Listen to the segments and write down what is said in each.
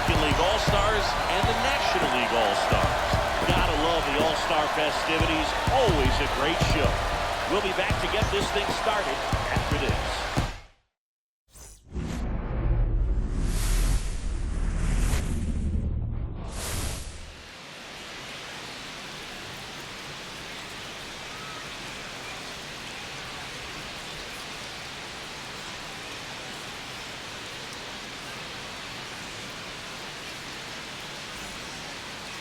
American League All-Stars and the National League All-Stars. Gotta love the All-Star festivities. Always a great show. We'll be back to get this thing started after this.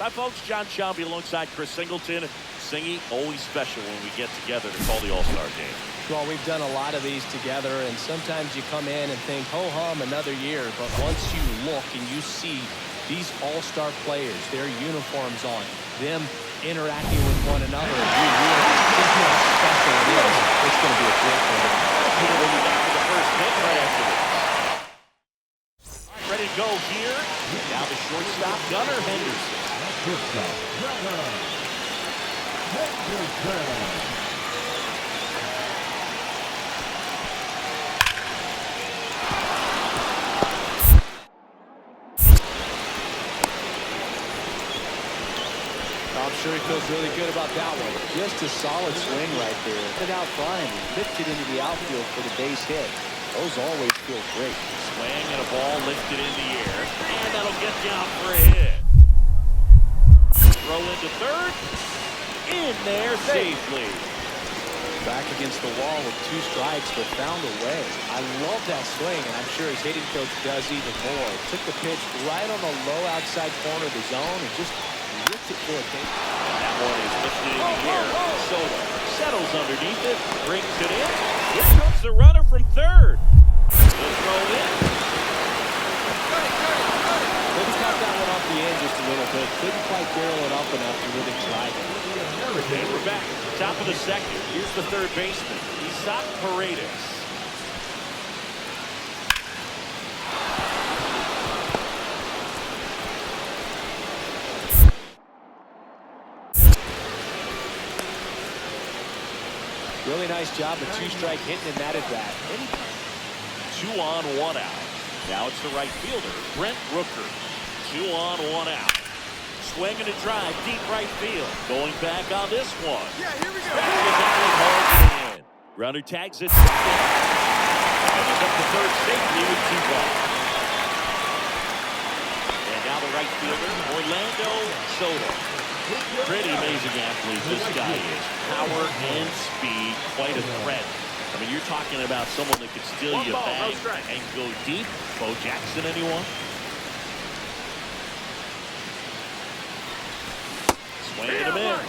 Hi, folks. John Shelby alongside Chris Singleton. Singy, always special when we get together to call the All-Star game. Well, we've done a lot of these together, and sometimes you come in and think, ho-hum, another year. But once you look and you see these All-Star players, their uniforms on, them interacting with one another, you realize just how special it is. It's going to be a great one. We'll be back to the first hit right after this. Ready to go here. Now the shortstop, Gunnar Henderson. Shortstop, Gunnar Henderson. I'm sure he feels really good about that one. Just a solid swing right there. Put it out fine. Lifted into the outfield for the base hit. Those always feel great. Swing and a ball lifted in the air. And that'll get down for a hit. Throw into third. In there safely. Back against the wall with 2 strikes, but found a way. I love that swing, and I'm sure his hitting coach does even more. Took the pitch right on the low outside corner of the zone and just ripped it for a base. That one is lifted in the air. Soto settles underneath it, brings it in. Here comes the runner from third. The throw in. Maybe caught that one off the end just a little bit. Couldn't quite barrel it up enough to really drive it. And we're back. Top of the second. Here's the third baseman, Isaac Paredes. Really nice job of 2-strike hitting in that at bat. 2 on, 1 out. Now it's the right fielder, Brent Rooker. 2 on, 1 out. Swing and a drive, deep right field. Going back on this one. Yeah, here we go. Runner tags it second. And he's up to third safely with 2 balls. And now the right fielder, Orlando Soto. Pretty amazing athlete this guy is. Power and speed, quite a threat. I mean, you're talking about someone that could steal you back and go deep. Bo Jackson, anyone? Swing and a miss.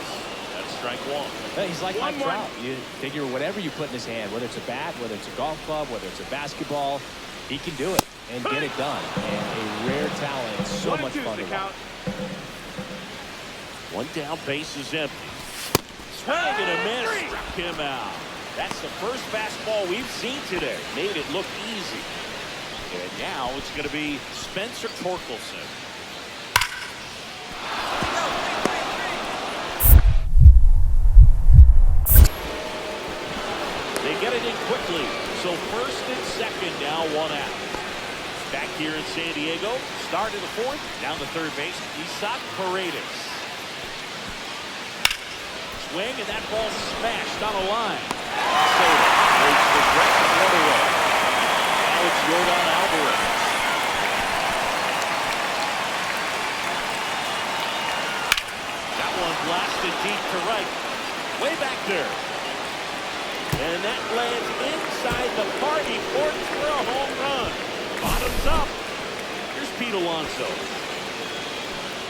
That's strike 1. Hey, he's like Mike Trout. You figure whatever you put in his hand, whether it's a bat, whether it's a golf club, whether it's a basketball, he can do it and get it done. And a rare talent. So much fun to watch. 1 down, base is empty. Swing and a miss. Struck him out. That's the first fastball we've seen today. Made it look easy. And now it's going to be Spencer Torkelson. They get it in quickly. So first and second, now 1 out. Back here in San Diego, start of the 4th, down the third base, Isaac Paredes. Swing, and that ball smashed on a line. Soto makes the direct one away. Now it's Yordan Alvarez. That one blasted deep to right. Way back there. And that lands inside the party court for a home run. Bottoms up. Here's Pete Alonso.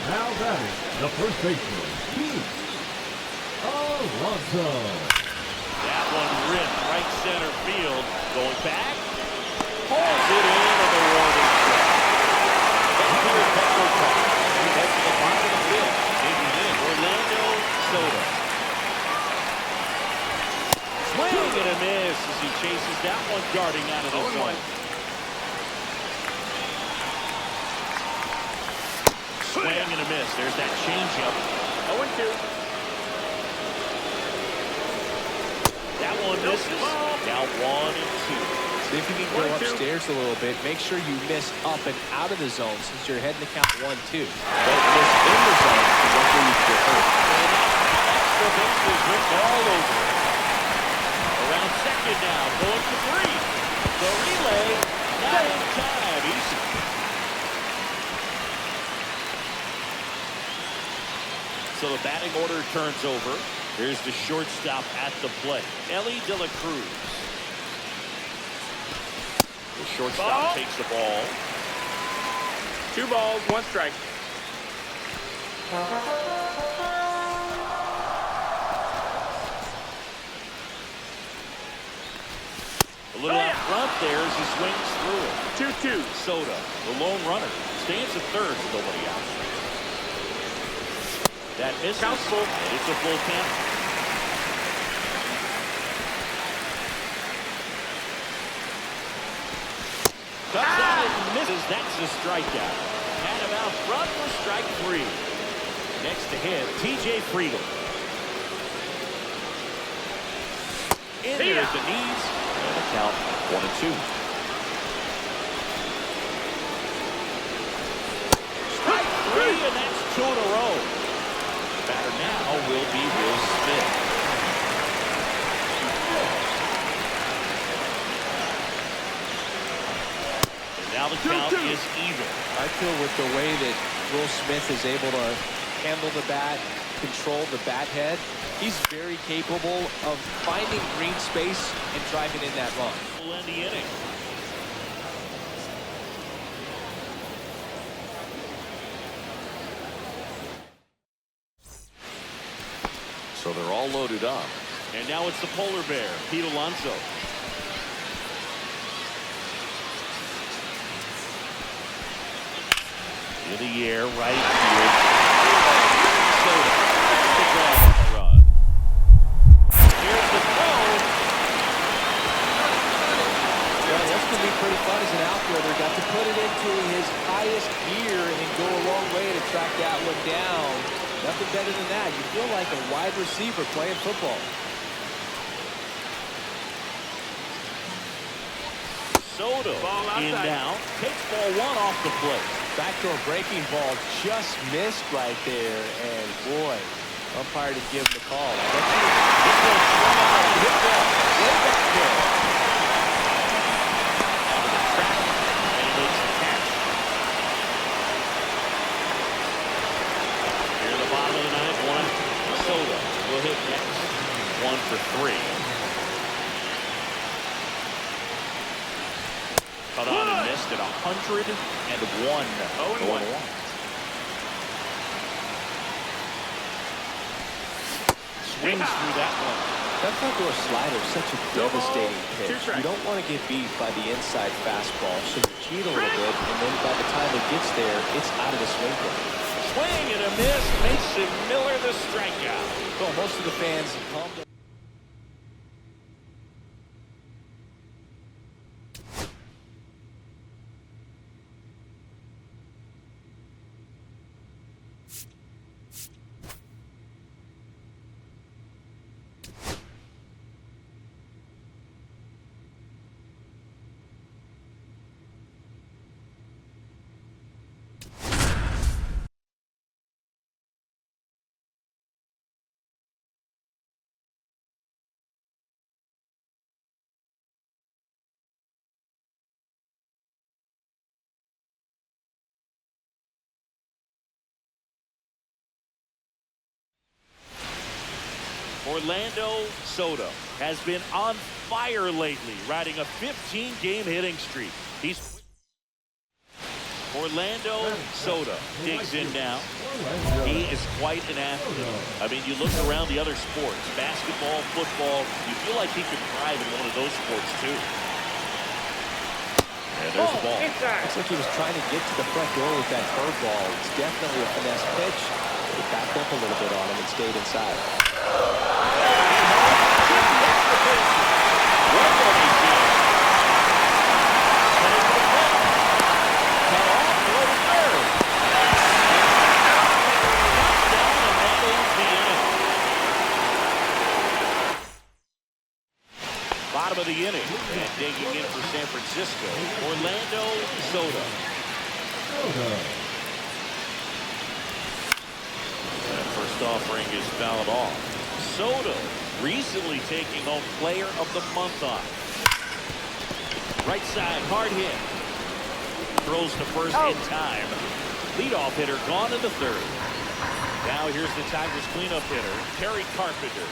Now batting, the first baseman, Pete Alonso. That one ripped right center field. Going back. Pulls it in on the warning track. Vancouver Petco Park. He heads to the bottom of the field. Digging in. Orlando Soto. Swing and a miss as he chases that one darting out of the zone. Swing and a miss. There's that changeup. 0-2. That one misses. Now 1-2. If you can go upstairs a little bit, make sure you miss up and out of the zone since you're heading to count 1-2. Don't miss in the zone, because that's where you get hurt. Extra bases written all over it. Around second now, going for three. The relay, not in time. Easy. So the batting order turns over. Here's the shortstop at the plate, Ellie De La Cruz. The shortstop takes the ball. 2 balls, 1 strike. A little out front there as he swings through it. 2-2. Soto, the lone runner, stands at third with nobody out. That misses. Count's full. And it's a full count. Cuts out and misses. That's a strikeout. Had him out front for strike 3. Next to him, T.J. Friedel. In there at the knees. And a count 1-2. Strike 3, and that's 2 in a row. The batter now will be Will Smith. And now the count is even. I feel with the way that Will Smith is able to handle the bat, control the bat head, he's very capable of finding green space and driving in that run. We'll end the inning. So they're all loaded up. And now it's the polar bear, Pete Alonso. In the air, right field. Soto. The grab on the run. Here's the throw. Well, that's going to be pretty fun as an outfielder. Got to put it into his highest gear and go a long way to track that one down. Nothing better than that. You feel like a wide receiver playing football. Soto in now. Takes ball 1 off the plate. Backdoor breaking ball just missed right there. And boy, umpire to give him the call. This one's swung out and hit ball. Way back there. Onto the track. And he makes the catch. Here in the bottom of the ninth, 1. Soto will hit next. 1 for 3. Cut on and missed at 101. 0-1. Swings through that one. That front-door slider is such a devastating pitch. 2 strikes. You don't want to get beat by the inside fastball, so you cheat a little bit, and then by the time it gets there, it's out of the swing plane. Swing and a miss. Mason Miller the strikeout. So most of the fans calm down. Orlando Soto has been on fire lately, riding a 15-game hitting streak. Orlando Soto digs in now. He is quite an athlete. I mean, you look around the other sports, basketball, football, you feel like he could thrive in one of those sports too. And there's the ball. Looks like he was trying to get to the front door with that curveball. It's definitely a finesse pitch. But it backed up a little bit on him and stayed inside. Bottom of the inning. And digging in for San Francisco, Orlando Soto. That first offering is fouled off. Soto recently taking home Player of the Month on. Right side, hard hit. Throws to first in time. Leadoff hitter gone in the third. Now here's the Tigers cleanup hitter, Terry Carpenter.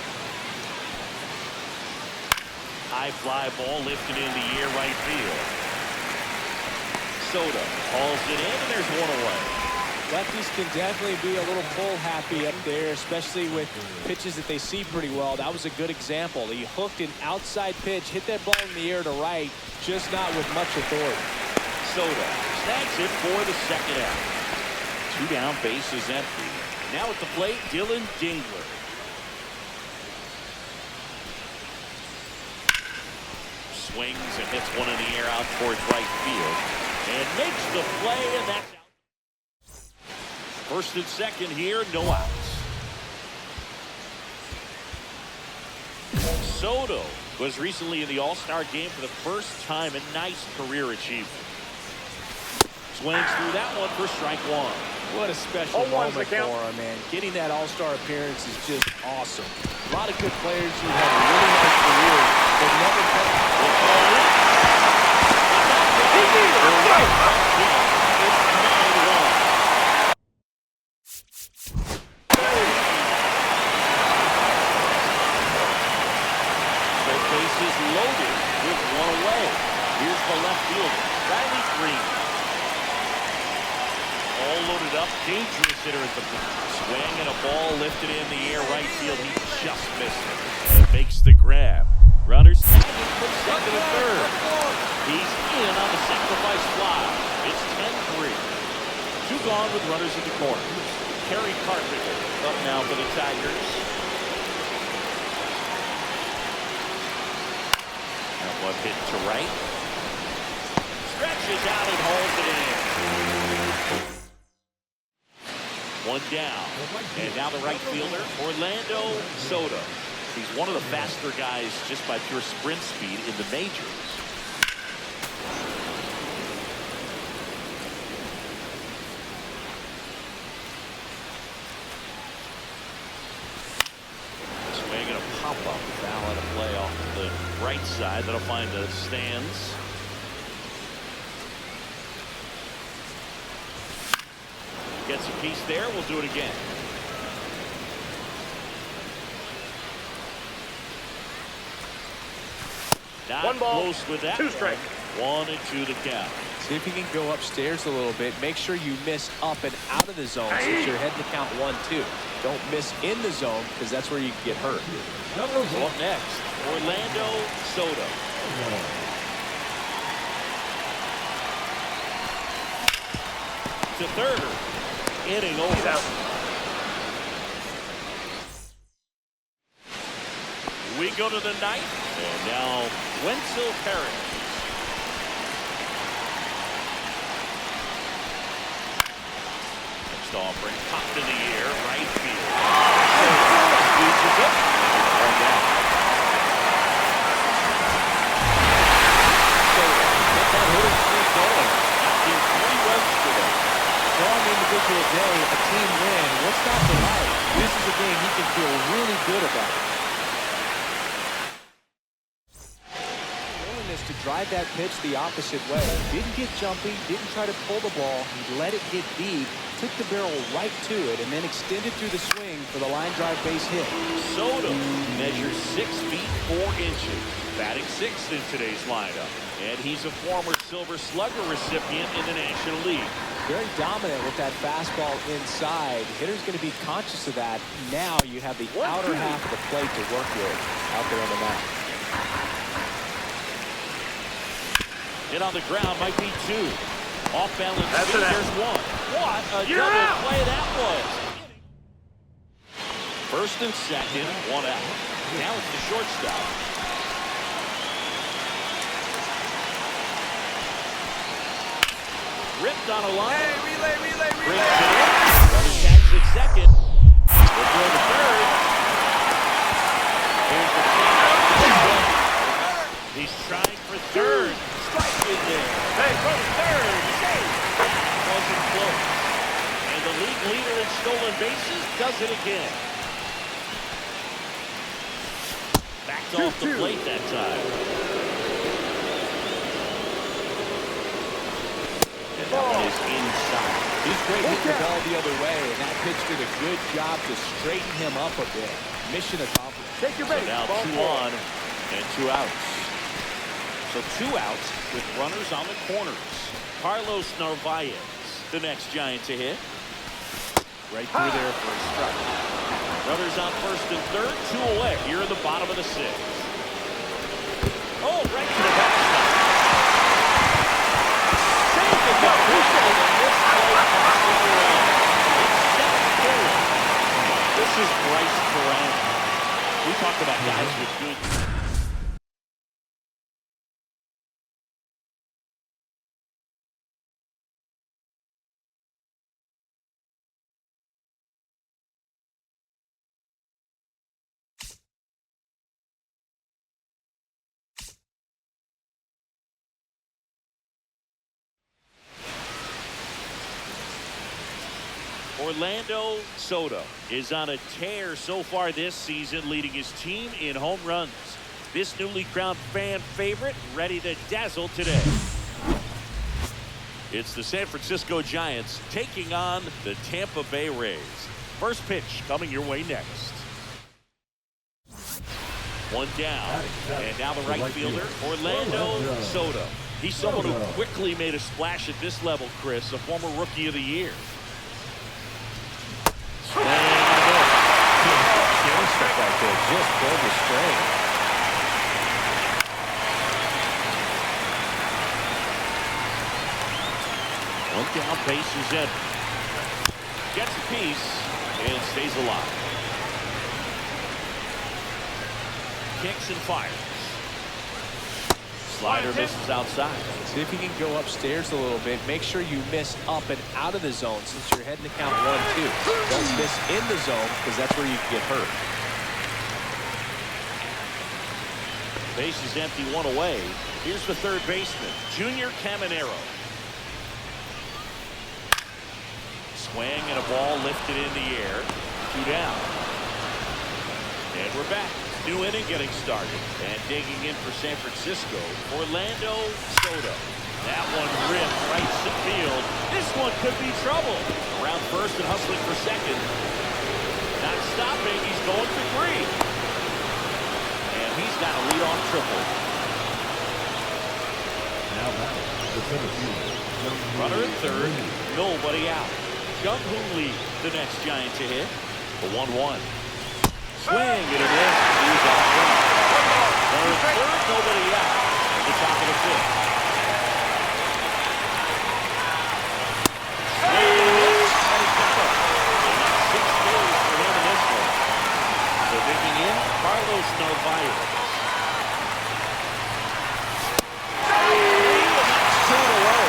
High fly ball lifted in the air right field. Soto hauls it in, and there's one away. Lefties can definitely be a little pull happy up there, especially with pitches that they see pretty well. That was a good example. He hooked an outside pitch, hit that ball in the air to right, just not with much authority. Soto snags it for the second out. 2 down, base is empty. Now at the plate, Dylan Dingler. Swings and hits one in the air out towards right field. And makes the play, and that's out. First and second here, no outs. Soto was recently in the All-Star game for the first time, a nice career achievement. Swings through that one for strike one. What a special moment for him, man. Getting that All-Star appearance is just awesome. A lot of good players who have really nice careers, but never The base is loaded with one away. Here's the left fielder, Riley Green. All loaded up, dangerous hitter at the plate. Swing and a ball lifted in the air right field. He just missed it. And makes the grab. Runners tagging from second and third. He's in on the sacrifice fly. It's 10-3. 2 gone with runners at the corner. Terry Carpenter up now for the Tigers. That one hit to right. Stretches out and holds it in. 1 down. And now the right fielder, Orlando Soto. He's one of the faster guys just by pure sprint speed in the majors. Swing and a pop-up. Foul and a play off to the right side. That'll find the stands. Gets a piece there. We'll do it again. Not 1 ball, close with that 2 strikes. 1 and 2 to count. see if you can go upstairs a little bit. Make sure you miss up and out of the zone since you're heading to count 1-2. Don't miss in the zone because that's where you can get hurt. So up next, Orlando Soto. To third. Inning over. He's out. We go to the 9th. And now Wenzel Perez. Next offering popped in the air, right field. Squeezes it. One down. Soto, get that hitting streak going. After 3 runs today. Strong individual day, a team win. What's not to like? This is a game he can feel really good about. Willingness to drive that pitch the opposite way. Didn't get jumpy, didn't try to pull the ball. He let it get deep, took the barrel right to it, and then extended through the swing for the line drive base hit. Soto measures 6 feet 4 inches, batting 6th in today's lineup. And he's a former Silver Slugger recipient in the National League. Very dominant with that fastball inside. The hitter's going to be conscious of that. Now you have the outer half of the plate to work with out there on the mound. Hit on the ground, might be 2. Off balance, That's an out. there's 1. What a You're double out. play that was. First and second, 1 out. Now it's the shortstop. Ripped on a line. Hey, relay. Brings it in. Runner tags at second. We'll throw to third. Here's the pitch. He's trying for third. stolen bases, does it again. Backed off the plate that time. And that one is inside. He's great hitting the ball the other way, and that pitch did a good job to straighten him up a bit. Mission accomplished. Take your So base. now Ball 2 four. on and 2 outs. So 2 outs with runners on the corners. Carlos Narvaez, the next Giant to hit. Right through there for a strike. Runners on first and third, 2 away here in the bottom of the 6th. Oh, right to the backstop. Saved the gut. And this play comes to the run. It's 7-4. This is Bryce Corral. We talked about guys with good. Orlando Soto is on a tear so far this season, leading his team in home runs. This newly crowned fan favorite ready to dazzle today. It's the San Francisco Giants taking on the Tampa Bay Rays. First pitch coming your way next. 1 down, and now the right fielder, Orlando Soto. He's someone who quickly made a splash at this level, Chris, a former Rookie of the Year. Doing stuff like that just pulled the string. One down, base is in. Gets a piece and stays alive. Kicks and fires. Slider misses outside. See if you can go upstairs a little bit. Make sure you miss up and out of the zone since you're heading to count 1-2. Don't miss in the zone because that's where you can get hurt. Base is empty, 1 away. Here's the third baseman, Junior Caminero. Swing and a ball lifted in the air. 2 down. And we're back. New inning getting started. And digging in for San Francisco, Orlando Soto. That one ripped right to field. This one could be trouble. Around first and hustling for second. Not stopping. He's going for 3. And he's got a leadoff triple. Now back the center fielder. Runner at third. Nobody out. Jung Hoon Lee, the next Giant to hit. The 1-1. Swing and a miss. He's out front. Runner at third. Nobody out. At the top of the 5th. Carlos Narvaez. 2 in a row.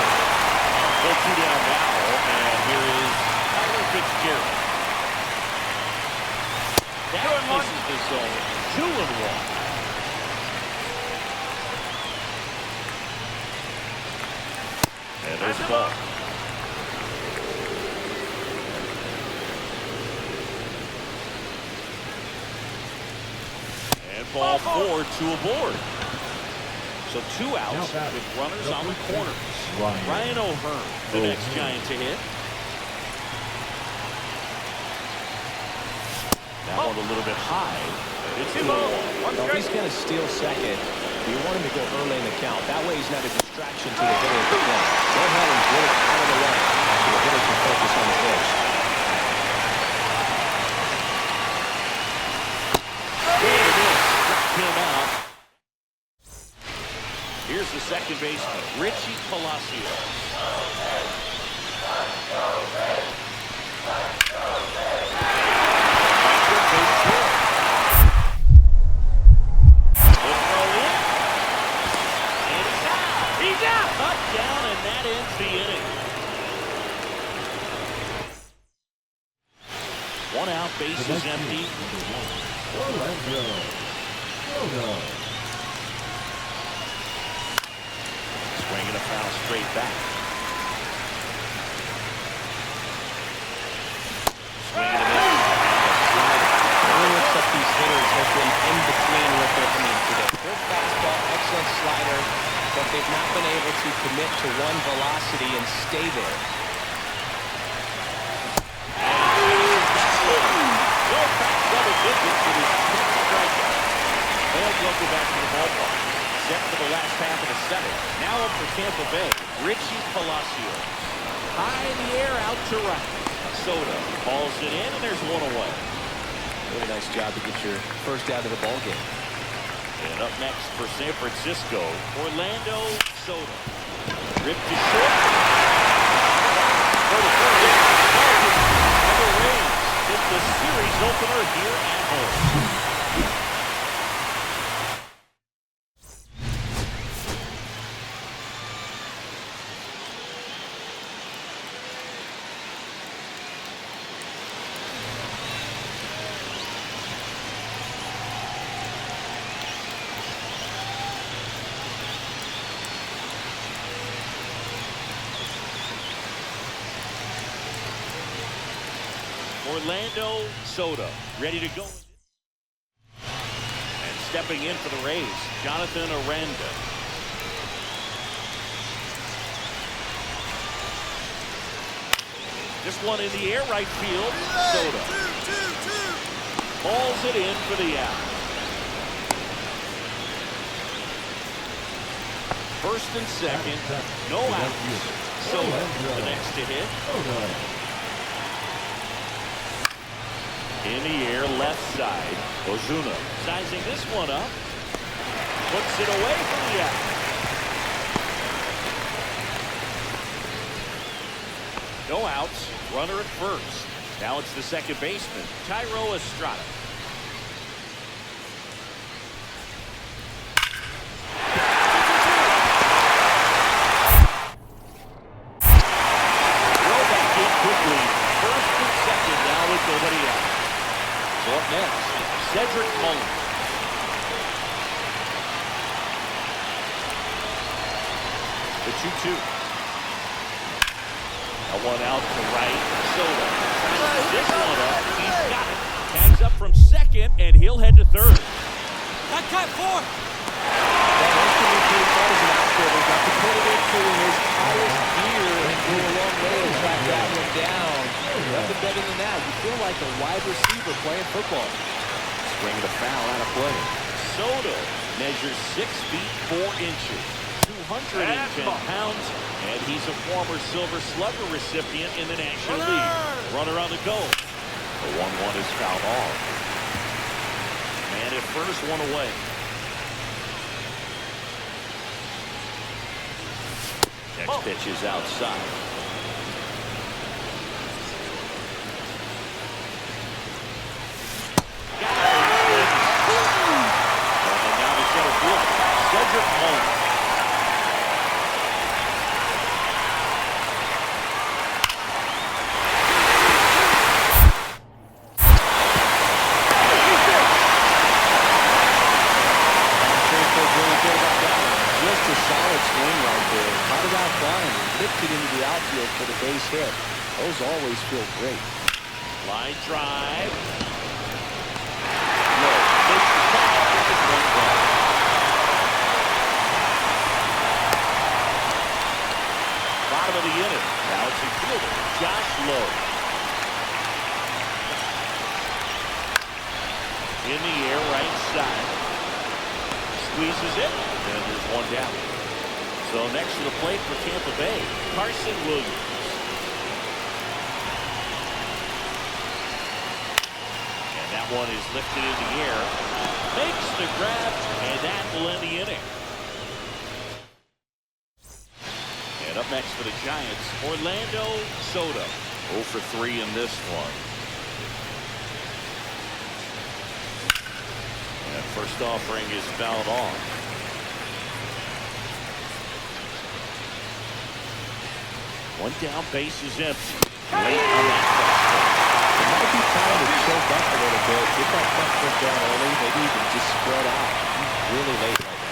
Well, 2 down now, and here is Tyler Fitzgerald. That misses the zone. 2-1. And there's the ball. Ball 4, 2 aboard. So 2 outs with runners on the corners. Ryan O'Hearn, the next Giant to hit. That one a little bit high. It's 2-1. Well, he's going to steal second. You want him to go early in the count. That way he's not a distraction to the hitter at the front. Go ahead and get it out of the way so the hitter can focus on the pitch. Here's the second baseman, Richie Palacio. He's out. Cut down, and that ends the inning. 1 out, base is empty. Swinging a foul straight back. been able to commit to one velocity and stay there. Double digits with his 10th strikeout. And will go back to the ballpark. Set for the last half of the seventh. Now up for Tampa Bay, Richie Palacio. High in the air, out to right. Soto hauls it in, and there's one away. Really nice job to get your first out of the ball game. And up next for San Francisco, Orlando Soto. Ripped to short. And the Rays hit the series opener here at home. Orlando Soto ready to go. And stepping in for the Rays, Jonathan Aranda. This one in the air, right field. Soto hauls it in for the out. First and second, no outs. Soto the next to hit. In the air, left side. Ozuna sizing this one up. Puts it away from the out. No outs. Runner at first. Now it's the second baseman, Tyro Estrada. Throw back in quickly. First and second. Now with nobody out. So up next, Cedric Mullins. The 2-2. That one out to right. Soto. This one up. He's got it. Tags up from second, and he'll head to third. That cut four. That instrument as an outfielder got to put it into his highest gear and go a long way to track that one down. Nothing better than that. You feel like a wide receiver playing football. Swing the foul out of play. Soto measures 6 feet 4 inches, 210 pounds, and he's a former Silver Slugger recipient in the National League. Runner on the go. The 1-1 is fouled off. Man at first, one away. Next pitch is outside. And now the center field, Cedric Mullins. Just a solid swing right there. Caught it out flying. Lifted into the outfield for the base hit. Those always feel great. Line drive. No. Takes the foul. It's 1-1. Bottom of the inning. Now it's a fielder, Josh Lowe. In the air, right side. Squeezes it, and there's one down. So next to the plate for Tampa Bay, Carson Williams. And that one is lifted in the air. Makes the grab, and that will end the inning. And up next for the Giants, Orlando Soto. 0 for 3 in this one. And first offering is fouled off. One down, base is empty. Late on that fastball. It might be time to choke up a little bit. Get that front foot down early. Maybe even just spread out. Really late right now.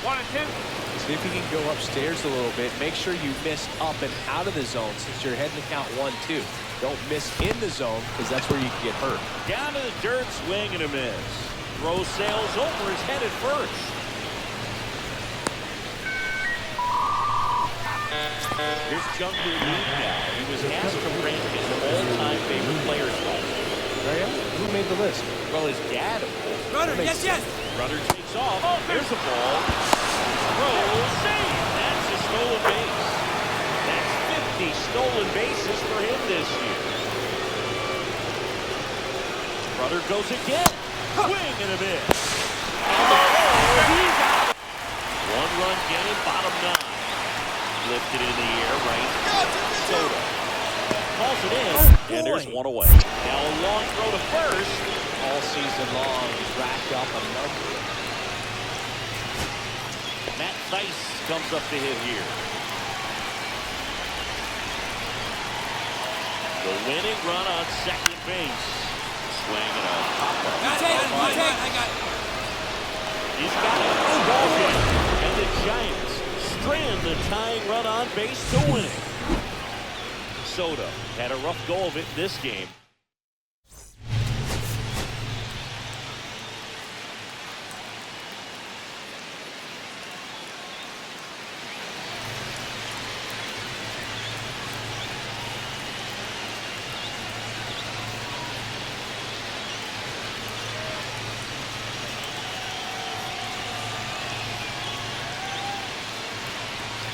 One and two. He's See if you can go upstairs a little bit. Make sure you miss up and out of the zone since you're heading to count 1-2. Don't miss in the zone because that's where you can get hurt. Down to the dirt, swing and a miss. Throw sails over his head at first. Here's Jungler Lee now. He was asked to rank his all-time favorite players last year. Oh, yeah? Who made the list? Well, his dad, of course. Runner, yes, yes. Runner takes off. Oh, there's a ball. Throw, save. That's a stolen base. That's 50 stolen bases for him this year. Runner goes again. Swing and a miss. Oh, he's out. One-run game, bottom 9. Lifted in the air, right. Soto calls it in, and there's one away. Now a long throw to first. All season long, he's racked up a number. Matt Thaiss comes up to hit here. The winning run on second base. Swing and a pop-up. You take it, I got it. He's got it. Ball game. And the Giants strand the tying run on base to win it. Soto had a rough go of it in this game.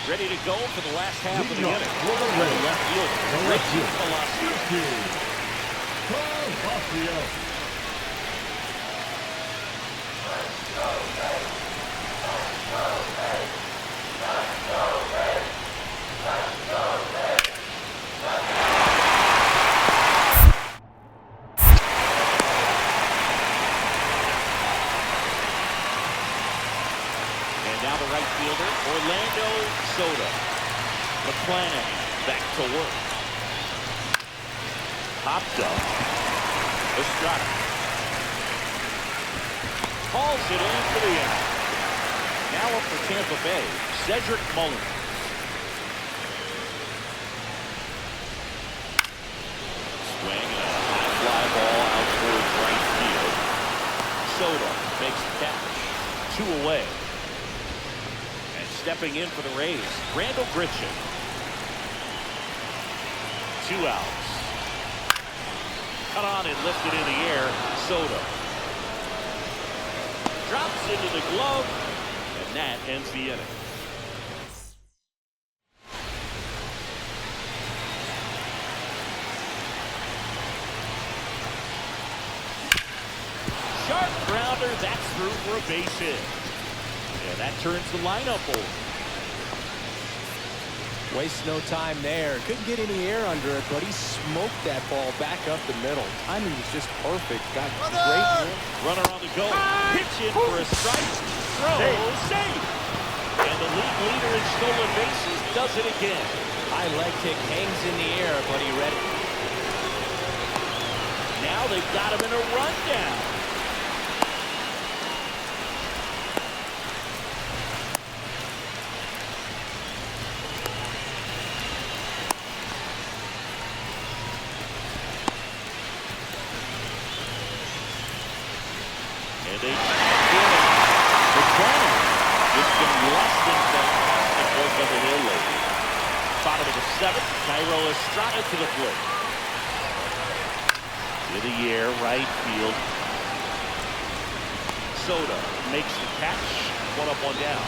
Ready to go for the last half of the inning. Left field. Great velocity. And now the right fielder, Orlando Soto. McClanahan back to work. Popped up. Estrada. Calls it in for the out. Now up for Tampa Bay, Cedric Mullins. Swing and a high fly ball out towards right field. Soto makes the catch. 2 away. Stepping in for the Rays, Randall Grichuk. 2 outs. Cut on and lifted in the air, Soto. Drops into the glove, and that ends the inning. Sharp grounder, that's through for a base hit. And that turns the lineup over. Waste no time there. Couldn't get any air under it, but he smoked that ball back up the middle. Timing was just perfect. Got great. Runner on the go. Pitch in for a strike. Throw. Save. And the league leader in stolen bases does it again. High leg kick hangs in the air, but he read it. Now they've got him in a rundown. And they can't get it. McClanahan has been less than fantastic work on the hill lately. Bottom of the 7th, Cairo Estrada to the plate. To the air, right field. Soto makes the catch. 1 up, 1 down.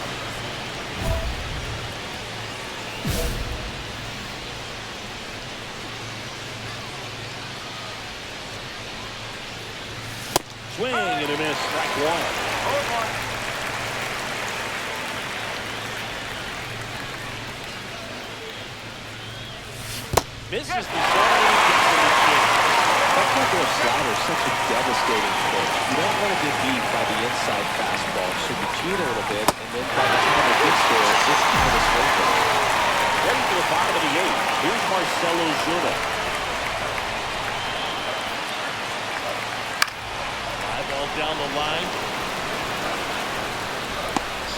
Swing and a miss, strike 1. Misses the zone, gets in the chin. That type of slider is such a devastating pitch. You don't want to get beat by the inside fastball, so you cheat a little bit, and then by the time it gets there, it's kind of swing. Ready for the bottom of the 8th. Here's Marcelo Zuna. Fly ball down the line.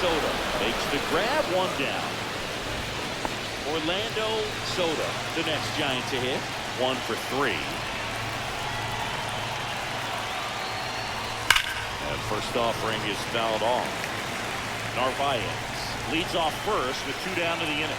Soto makes the grab, one down. Orlando Soto, the next Giant to hit, 1 for 3. And first offering is fouled off. Narvaez leads off first with 2 down to the inning.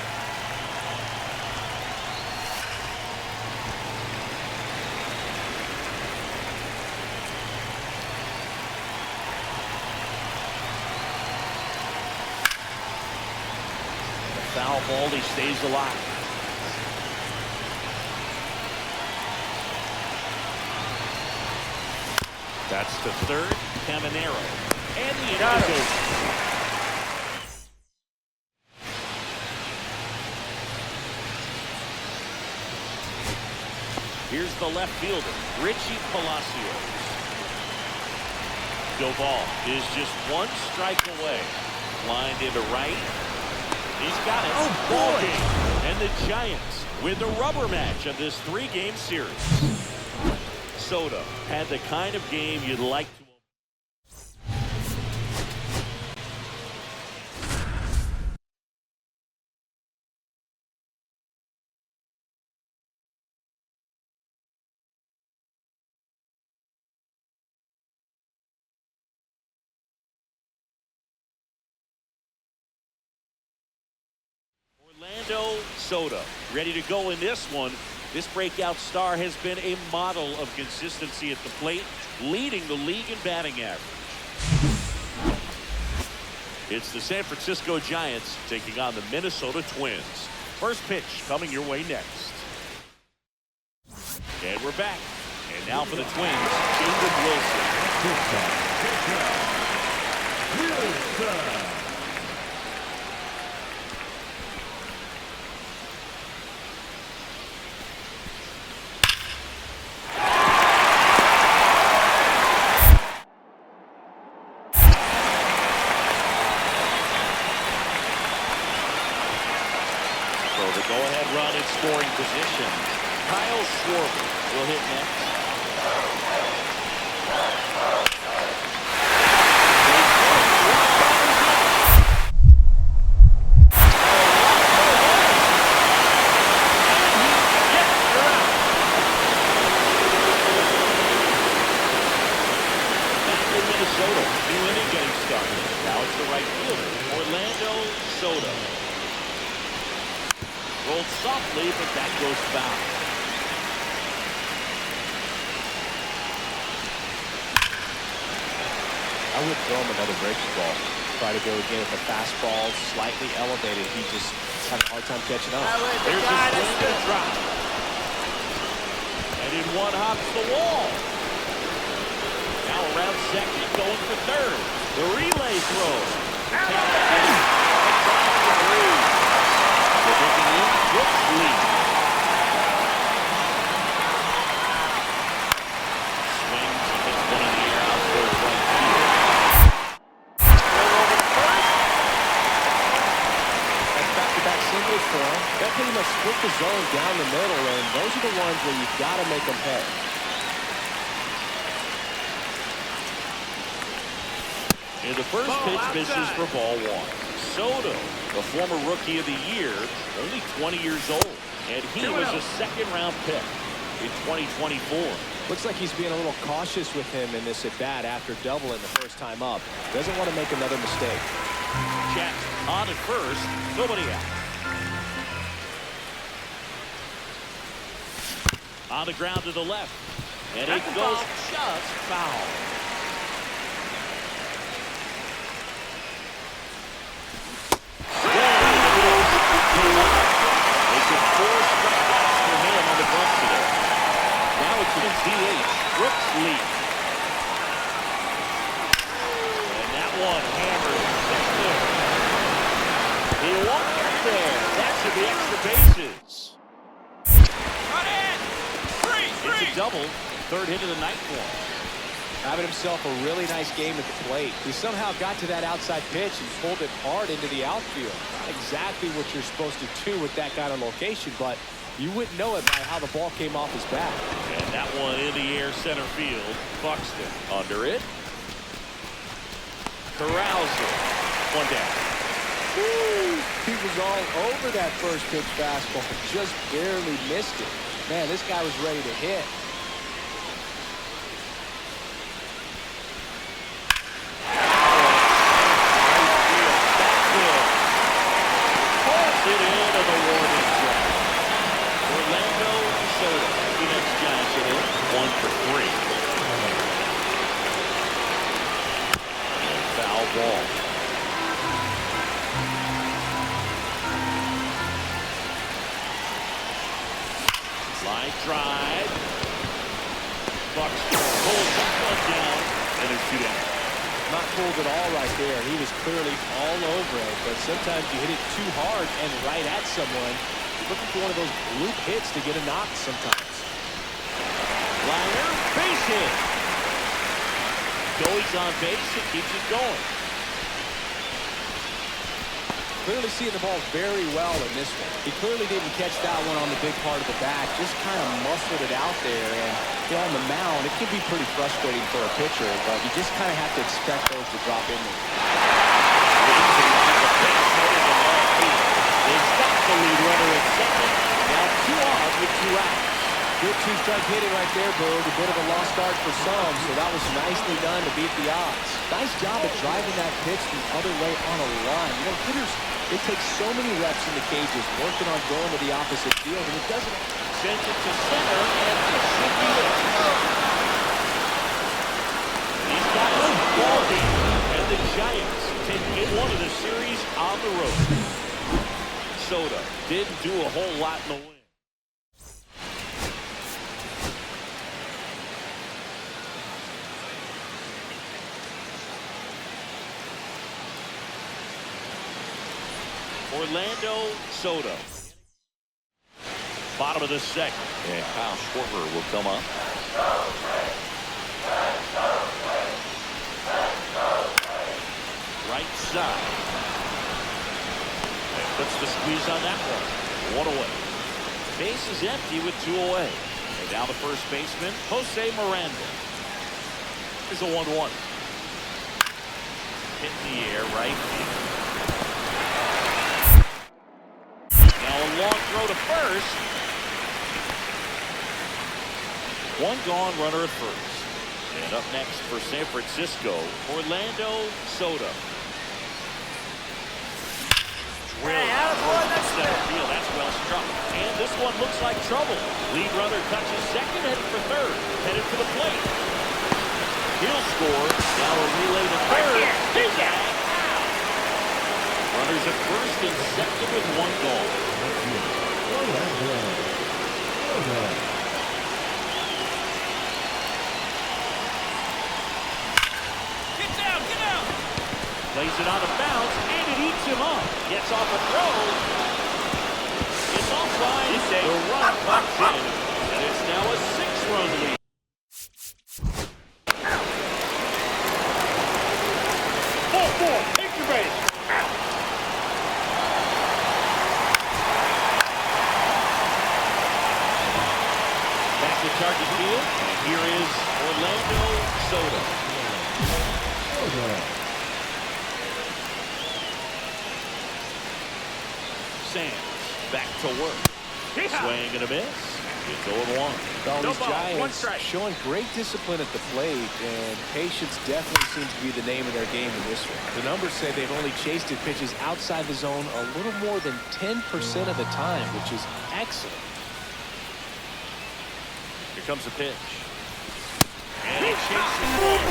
Foul ball, he stays alive. That's the third. Caminero. And the inning is over. Here's the left fielder, Richie Palacios. Doval is just 1 strike away. Lined into right. He's got it. Oh, ball boy. game. And the Giants win the rubber match of this 3-game series. Soto had the kind of game you'd like to. Orlando Soto ready to go in this one. This breakout star has been a model of consistency at the plate, leading the league in batting average. It's the San Francisco Giants taking on the Minnesota Twins. First pitch coming your way next. And we're back. And now for the Twins, Jacob Wilson. The go-ahead run in scoring position. Kyle Schwarber will hit next. Back in Minnesota, new inning getting started. Now it's the right fielder, Orlando Soto. Rolled softly, but that goes foul. I would throw him another breaking ball. Try to go again with the fastball, slightly elevated. He just had a hard time catching up. There's a swing and drop. And in one hops the wall. Now around second, going for third. The relay throw. Brooks lead. Swings and hits one in the air out towards right field. Over to first. That's back-to-back singles for him. That pretty much split the zone down the middle, and those are the ones where you've got to make them pay. And the first pitch misses for ball 1. Soto, the former Rookie of the Year, only 20 years old, and he was a second-round pick in 2024. Looks like he's being a little cautious with him in this at-bat after doubling the first time up. Doesn't want to make another mistake. Check on at first, nobody out. On the ground to the left, and it goes just foul. DH, Brooks lead. And that one hammered. He won't get there. That should be extra bases. It's a double. Third hit of the night for him. Having himself a really nice game at the plate. He somehow got to that outside pitch and pulled it hard into the outfield. Not exactly what you're supposed to do with that kind of location, but you wouldn't know it by how the ball came off his bat. And that one in the air center field. Buxton under it. Corrals it. one down. Woo! He was all over that first pitch fastball, just barely missed it. Man, this guy was ready to hit. Pulls it into the warning track. Orlando Soto, the next Giants hit it, 1 for 3. And foul ball. Line drive. Bucks pulls that one down, and it's 2 down. Not pulled at all right there. He was clearly all over it, but sometimes you hit it too hard and right at someone. You're looking for one of those bloop hits to get a knock sometimes. Liner, base hit. Goes on base and keeps it going. Clearly seeing the ball very well in this one. He clearly didn't catch that one on the big part of the bat, just kind of muffled it out there. And on the mound, it can be pretty frustrating for a pitcher, but you just kind of have to expect those to drop in there. They've got the lead runner at second. Now 2 off with 2 outs. Good two-strike hitting right there, Berg. A bit of a lost start for some, so that was nicely done to beat the odds. Nice job of driving that pitch the other way on a line. You know, hitters, they take so many reps in the cages working on going to the opposite field, and it doesn't. Sends it to center, and it should be it. He's got one ball game, and the Giants take game 1 of the series on the road. Soto didn't do a whole lot in the win. Orlando Soto. Bottom of the second. And Kyle Schwarber will come up. Right side. And puts the squeeze on that one. 1 away. Base is empty with 2 away. And now the first baseman, Jose Miranda. Here's a 1-1. Hit in the air right field. Now a long throw to first. 1 gone, runner at first. And up next for San Francisco, Orlando Soto. Center field, that's well struck. And this one looks like trouble. Lead runner touches second, headed for third. Headed for the plate. He'll score. Now a relay to third. He's out. Runners at first and second with 1 gone. Get down, get down. Plays it on a bounce, and it eats him up. Gets off a throw. It's offside. The run comes in, and it's now a 6-run lead. Take your base. Back to target field, and here is Orlando Soto. Sands back to work. Swing and a miss. It's 0-1. Well, No these ball, 1 Giants strike. showing great discipline at the plate, and patience definitely seems to be the name of their game in this one. The numbers say they've only chased at pitches outside the zone a little more than 10% of the time, which is excellent. Here comes the pitch. And he chases 1.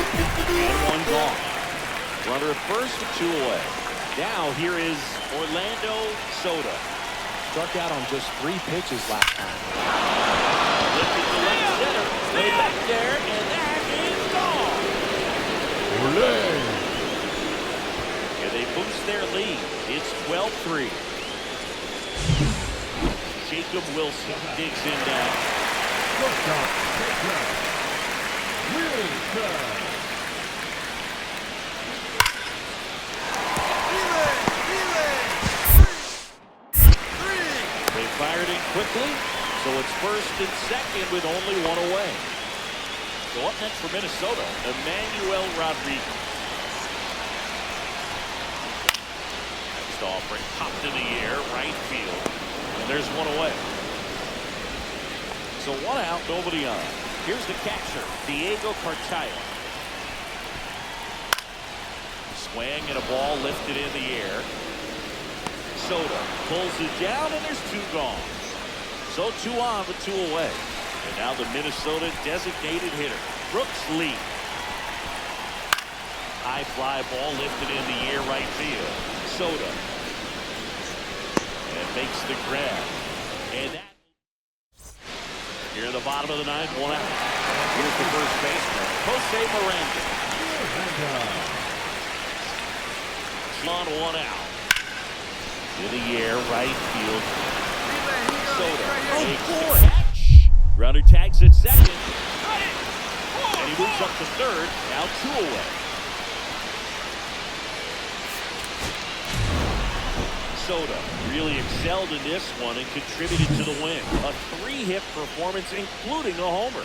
And 1 gone. Runner at first with 2 away. Now here is Orlando Soto. Struck out on just 3 pitches last time. Lifted to left center. Way back there, and that is gone. And they boost their lead. It's 12-3. Jacob Wilson digs in now. They fired in quickly, so it's first and second with only 1 away. So up next for Minnesota, Emmanuel Rodriguez. offering. Popped in the air, right field. And there's one away. So one out, nobody on. Here's the catcher, Diego Cartaya. Swing and a ball lifted in the air. Soto pulls it down, and there's two gone. So two on, but two away. And now the Minnesota designated hitter, Brooks Lee. High fly ball lifted in the air, right field. Soto. And makes the grab. And that. Here in the bottom of the ninth, one out. Here's the first baseman, Jose Miranda. On one out. In the air, right field. Soto makes the catch. Runner tags at second. And he moves up to third. Now two away. Soto really excelled in this one and contributed to the win. A 3-hit performance, including a homer.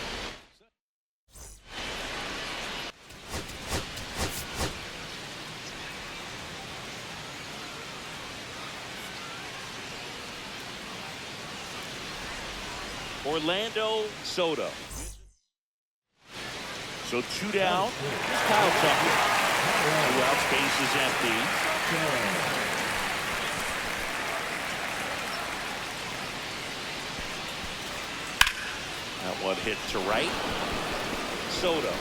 Orlando Soto. So two down. Here's Kyle Tucker. 2 outs, base is empty. That one hit to right. Soto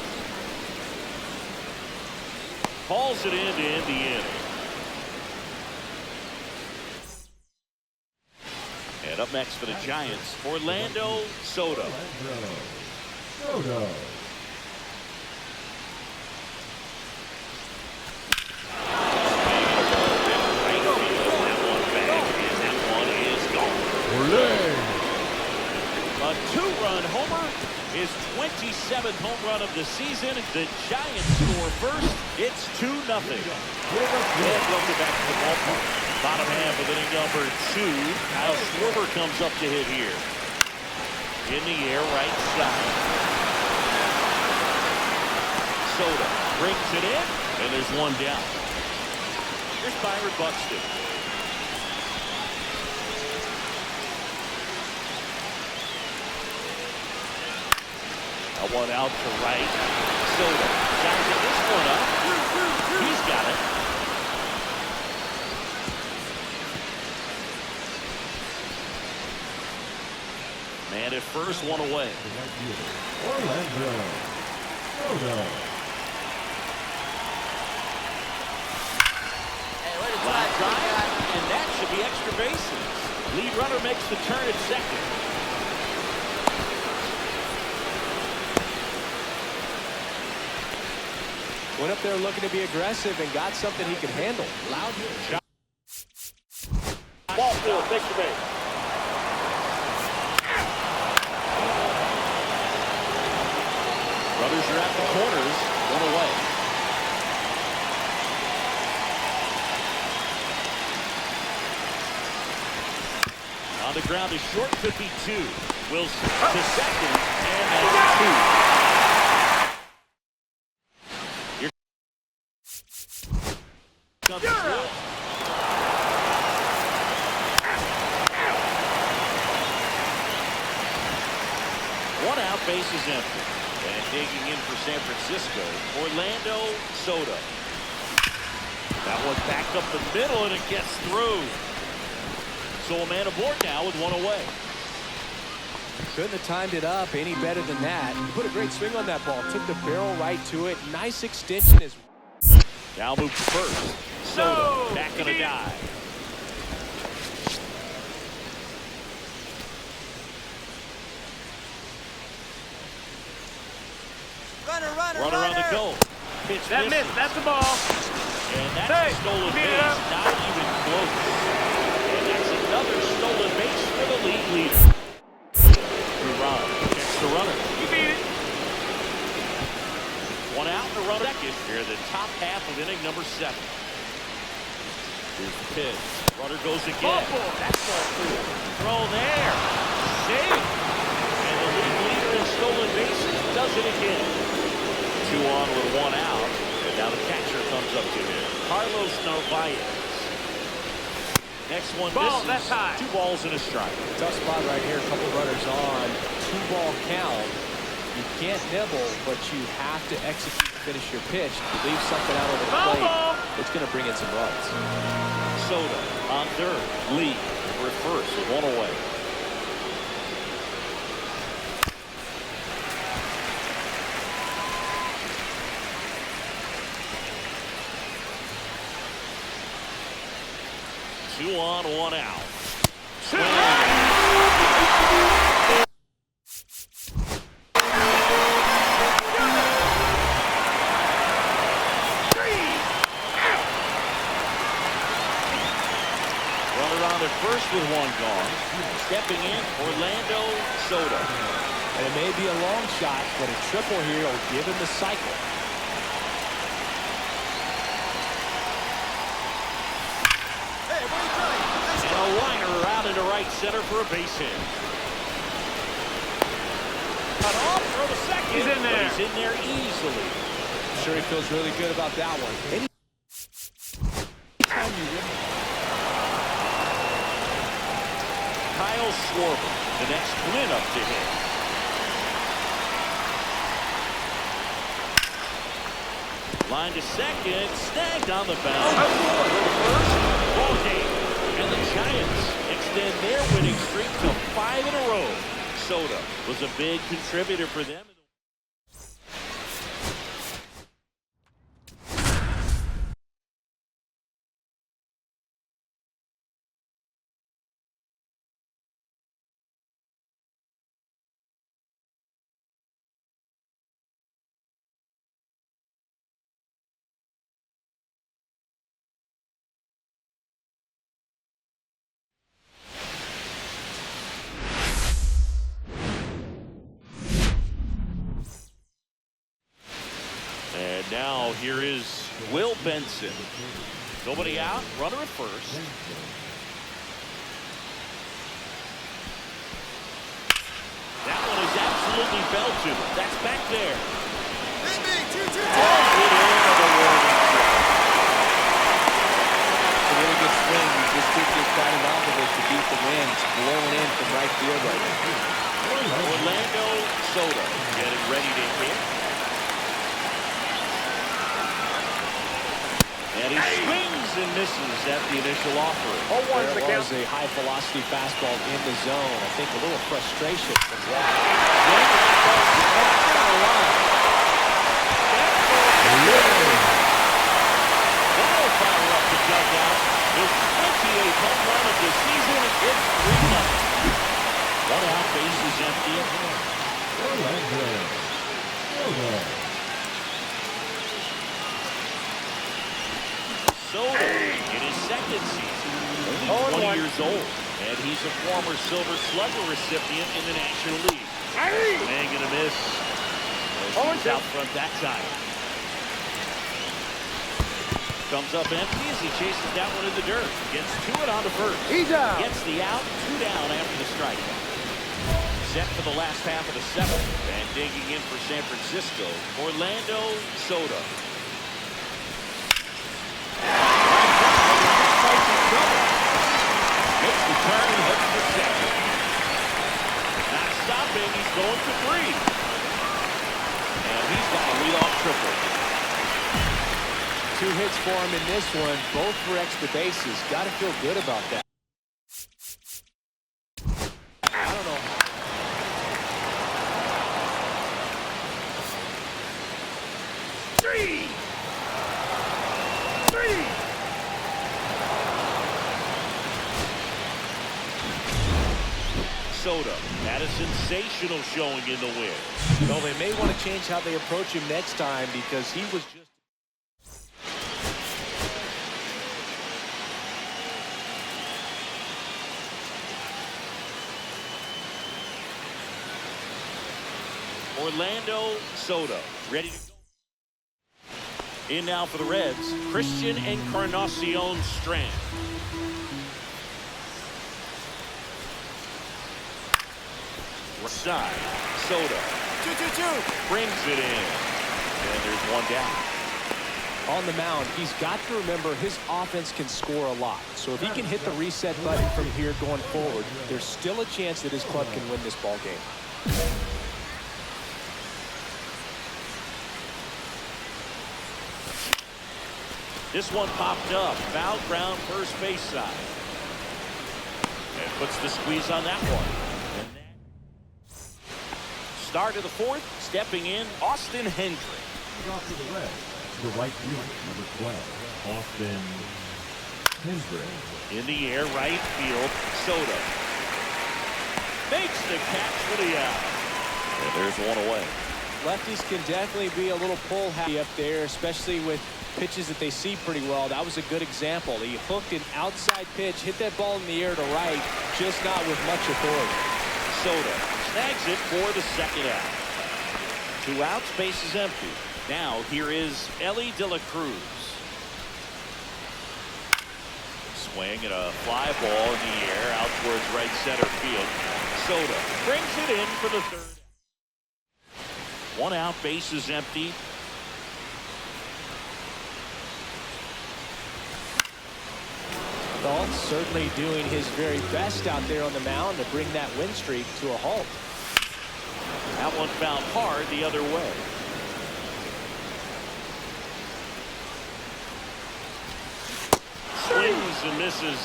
hauls it in to end the inning. And up next for the Giants, Orlando Soto. A 2-run homer, his 27th home run of the season. The Giants score first. It's 2-0. And welcome back to the ballpark. Bottom half of inning number 2. Kyle Schwarber comes up to hit here. In the air, right side. Soto brings it in, and there's one down. Here's Byron Buxton. One out to right. Soto trying to get this one up. He's got it. Man at first, one away. Orlando Soto. Line drive, and that should be extra bases. Lead runner makes the turn at second. Went up there looking to be aggressive and got something he could handle. Loud shot. Ball field, extra base. Runners are at the corners, one away. On the ground is short, could be 2. Wilson to second, and that's 2. One out, base is empty. And digging in for San Francisco, Orlando Soto. That one back up the middle, and it gets through. So a man aboard now with one away. Couldn't have timed it up any better than that. He put a great swing on that ball. Took the barrel right to it. Nice extension as well. Now moves first. Soto back on a dive. Runner on the goal. Pitch That missed. That's the ball. And that's a stolen base. Not even close. And that's another stolen base for the league leader. Ron checks the runner. You beat it. One out and a runner second. Here the top half of inning number 7. Here's the pitch. Runner goes again. That's ball through. Throw there. Save. And the league leader in stolen bases does it again. 2 on with 1 out. And now the catcher comes up to him. Carlos Narvaez. Next one Ball, misses. that's high. 2 balls and a strike. Tough spot right here. A couple runners on. 2-ball count. You can't nibble, but you have to execute to finish your pitch. You leave something out over the plate, it's going to bring in some runs. Soto on third. Lee over at first with 1 away. Two on, 1 out. Runner on at first with 1 gone. Stepping in, Orlando Soto. And it may be a long shot, but a triple here will give him the cycle. And a liner out into right center for a base hit. Cut off, throw to second. He's in there. But he's in there easily. I'm sure he feels really good about that one. Anytime you win. Kyle Schwarber, the next cleanup to hit. Line to second, snagged on the bounce. First, ball game. And the Giants extend their winning streak to 5 in a row. Soto was a big contributor for them. And now here is Will Benson. Nobody out, runner at first. That one is absolutely belted. That's back there. Good air of the warning track. It's a really good swing. You just did get Scotty Malkovich to beat the wind. It's blowing in from right field right now. Orlando Soto getting ready to hit. And he swings and misses at the initial offering. There was a high-velocity fastball in the zone. I think a little frustration from that. That'll fire up the dugout. His 28th home run of the season. It's 3-0. 1 out, base is empty. Orlando Soto. Soto in his second season, only 20 years old, and he's a former Silver Slugger recipient in the National League. Man, gonna miss. He's out front that time. Comes up empty as he chases that one in the dirt. Gets to it on the first. He's out. Gets the out, 2 down after the strike. Set for the last half of the 7th, and digging in for San Francisco, Orlando Soto. Makes the turn and heads for second. Not stopping, he's going for 3. And he's got a leadoff triple. 2 hits for him in this one, both for extra bases. Got to feel good about that. I don't know. Three. Soto had a sensational showing in the win. Well, they may want to change how they approach him next time because he was just... Orlando Soto ready to go. In now for the Reds, Christian Encarnacion Strand. Side, Soto. 2-2-2. Brings it in. And there's 1 down. on the mound, he's got to remember his offense can score a lot. So if he can hit the reset button from here going forward, there's still a chance that his club can win this ball game. This one popped up. Foul ground first base side. And puts the squeeze on that one. Start of the fourth. Stepping in, Austin Hendrick. Off to the Reds, the right fielder, number 12, Austin Hendrick. In the air, right field, Soto. Makes the catch for the out. And there's one away. Lefties can definitely be a little pull happy up there, especially with pitches that they see pretty well. That was a good example. He hooked an outside pitch, hit that ball in the air to right, just not with much authority. Soto snags it for the second out. 2 outs, base is empty. Now here is Ellie De La Cruz. Swing and a fly ball in the air out towards right center field. Soto brings it in for the third. 1 out, base is empty. Dahl certainly doing his very best out there on the mound to bring that win streak to a halt. That one fouled hard the other way. Swings and misses.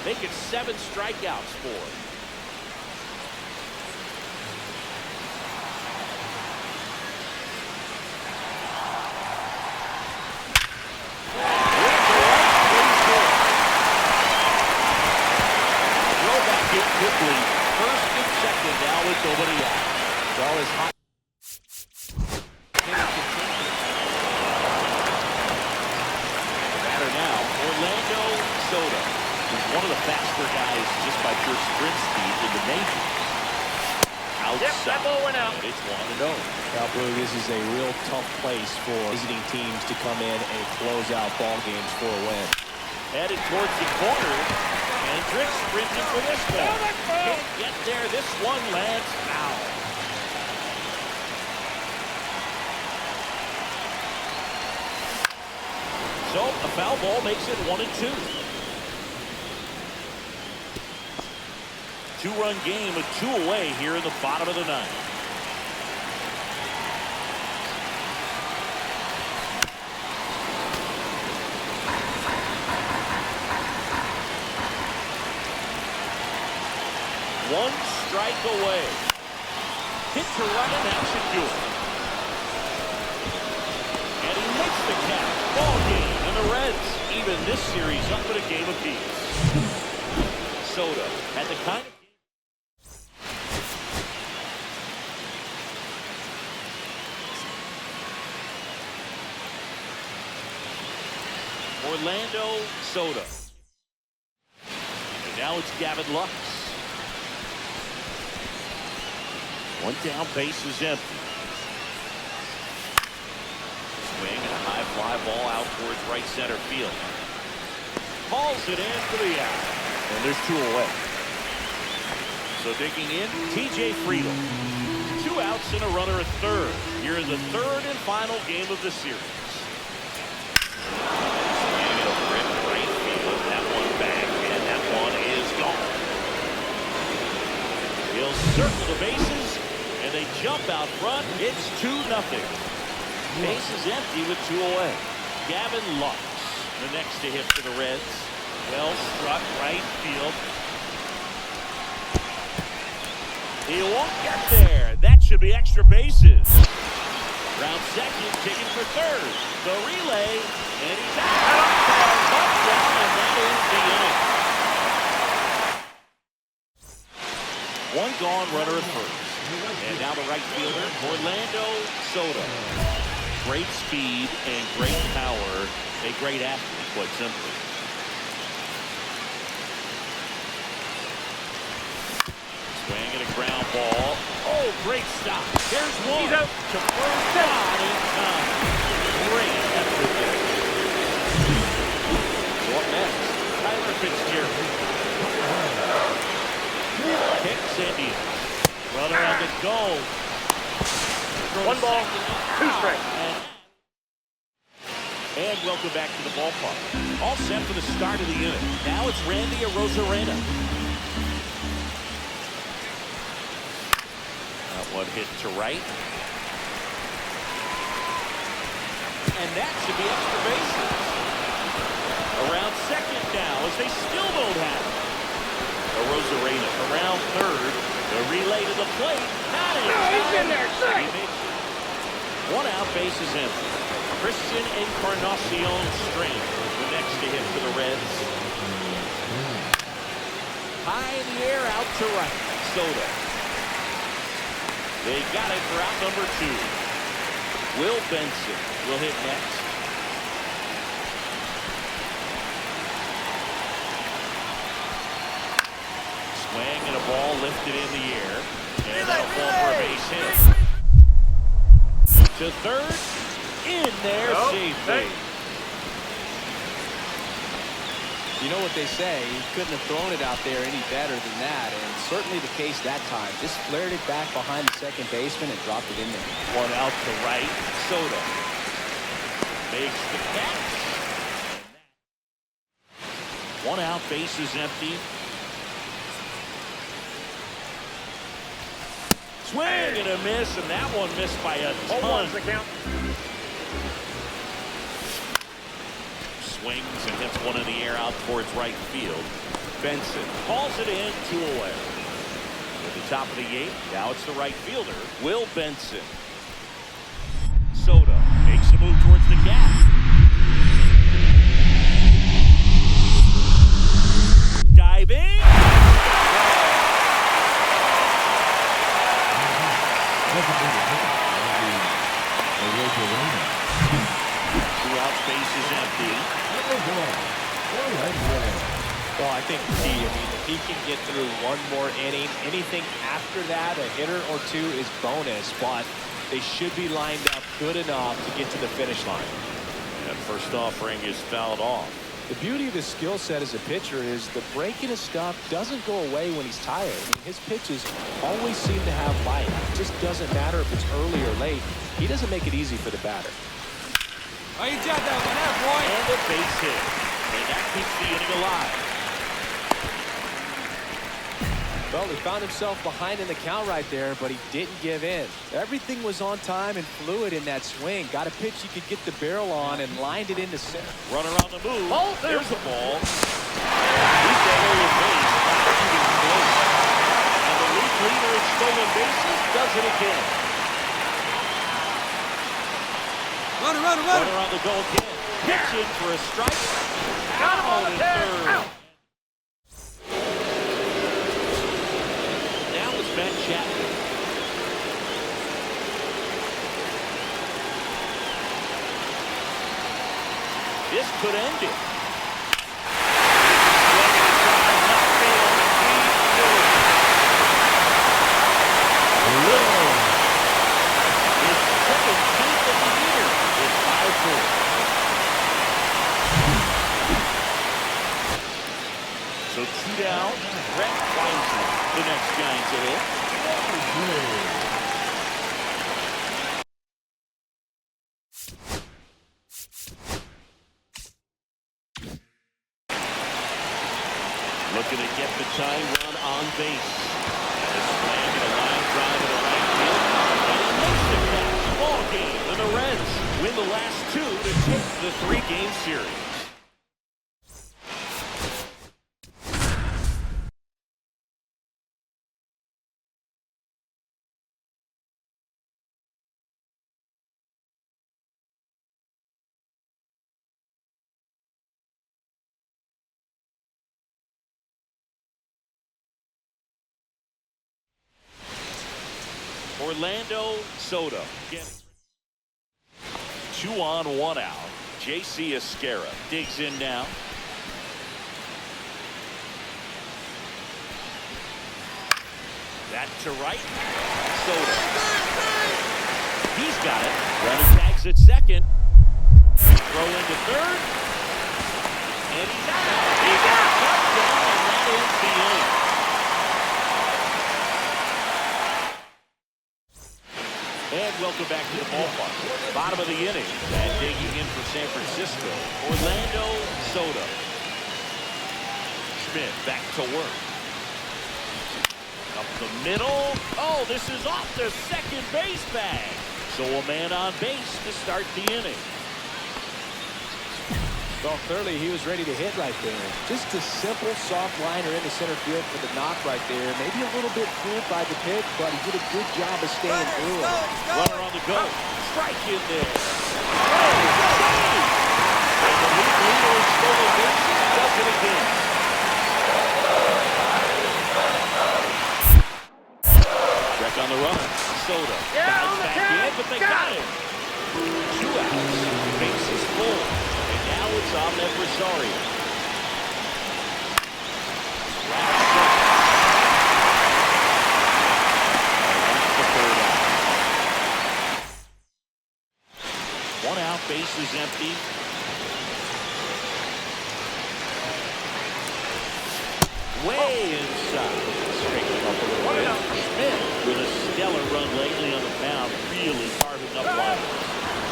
Make it 7 strikeouts for him. Quickly, first and second now with nobody out. Ball is hot. Batter now, Orlando Soto, who's one of the faster guys just by pure sprint speed in the majors. Outside. Yep, that ball went out. It's 1-0. Now, Blue, this is a real tough place for visiting teams to come in and close out ball games for a win. Headed towards the corner. Hendrick sprinting for this one. Can't get there. This one lands foul. So a foul ball makes it 1-2. 2-run game with 2 away here in the bottom of the 9th. One strike away. Hit to right, and that's secure. And he makes the catch. Ball game. And the Reds even this series up in a game apiece. Soto had the kind of Orlando Soto. And now it's Gavin Lux. 1 down, base is empty. Swing and a high fly ball out towards right center field. Hauls it in for the out. And there's 2 away. So digging in, TJ Friedel. 2 outs and a runner at third. Here in the 3rd and final game of the series. Swing and a rip right field. That one back, and that one is gone. He'll circle the bases. And they jump out front. It's 2-0. Base is empty with 2 away. Gavin Lux, the next to hit for the Reds. Well struck right field. He won't get there. That should be extra bases. Round second, kicking for third. The relay, and he's out. Touchdown, and that is the inning. 1 gone, runner at first. And now the right fielder, Orlando Soto. Great speed and great power. A great athlete, quite simply. Swing and a ground ball. Oh, great stop. There's one. He's out. To first down in time. Great effort there. So up next, Tyler Fitzgerald. Kicks Indians. Runner on the go. 1 ball, 2 strikes. And welcome back to the ballpark. All set for the start of the inning. Now it's Randy Arozarena. That one hit to right. And that should be extra bases. Around second now as they still don't have it. Arozarena around third. The relay to the plate. Not in time. he's in there. Strike. One out, bases empty. Christian Encarnacion Strand, the next to hit for the Reds. High in the air, out to right. Soto. They got it for out number 2. Will Benson will hit next. Swing and a ball lifted in the air. And that'll fall for a base hit. To third. In there safely. You know what they say, he couldn't have thrown it out there any better than that, and certainly the case that time. Just flared it back behind the second baseman and dropped it in there. One out to right. Soto makes the catch. One out, bases empty. Swing and a miss, and that one missed by a ton. Swings and hits one in the air out towards right field. Benson calls it in, 2 away. At the top of the 8th, now it's the right fielder, Will Benson. Soto makes the move towards the gap. Diving. 2 out, bases empty. Well, I think if he can get through one more inning, anything after that, a hitter or 2 is bonus, but they should be lined up good enough to get to the finish line. And first offering is fouled off. The beauty of his skill set as a pitcher is the break in his stuff doesn't go away when he's tired. His pitches always seem to have bite. It just doesn't matter if it's early or late. He doesn't make it easy for the batter. Oh, you got that one there, boy. And a base hit. And that keeps the inning alive. Well, he found himself behind in the count right there, but he didn't give in. Everything was on time and fluid in that swing. Got a pitch he could get the barrel on and lined it into center. Runner on the move. There's a ball. He's got over base, not even close. And the league leader in stolen bases does it again. Runner. Runner on the go again. Pitch in for a strike. Out in third. Now it's Ben Chapman. This could end it. So 2 down. Brett Wiseman, the next guy to hit. Looking to get the tying run on base. And a slam and a line drive to the right field. And he makes the catch. Ball game. And the Reds win the last 2 to take the 3-game series. Orlando Soto. 2 on, 1 out. J.C. Esquera digs in now. That to right. Soto. He's got it. Runner tags at second. Throw into third. And he's out. He got a touchdown, and that ends the inning. And and welcome back to the ballpark. Bottom of the inning, and digging in for San Francisco, Orlando Soto. Schmidt back to work. Up the middle. Oh, this is off the second base bag. So a man on base to start the inning. Well, clearly he was ready to hit right there. Just a simple soft liner into center field for the knock right there. Maybe a little bit fooled by the pitch, but he did a good job of staying through it. Runner on the go. Strike in there. Oh, save! And the league leader in stolen bases does it again. Check on the runner. Soto. Bounce back in, but they got him. 2 outs. Base is full. And now it's Ahmed Rosario. That's the 3rd out. 1 out, base is empty. Way inside. Straightening up a little bit. Schmidt with a stellar run lately on the mound, really carving up lines.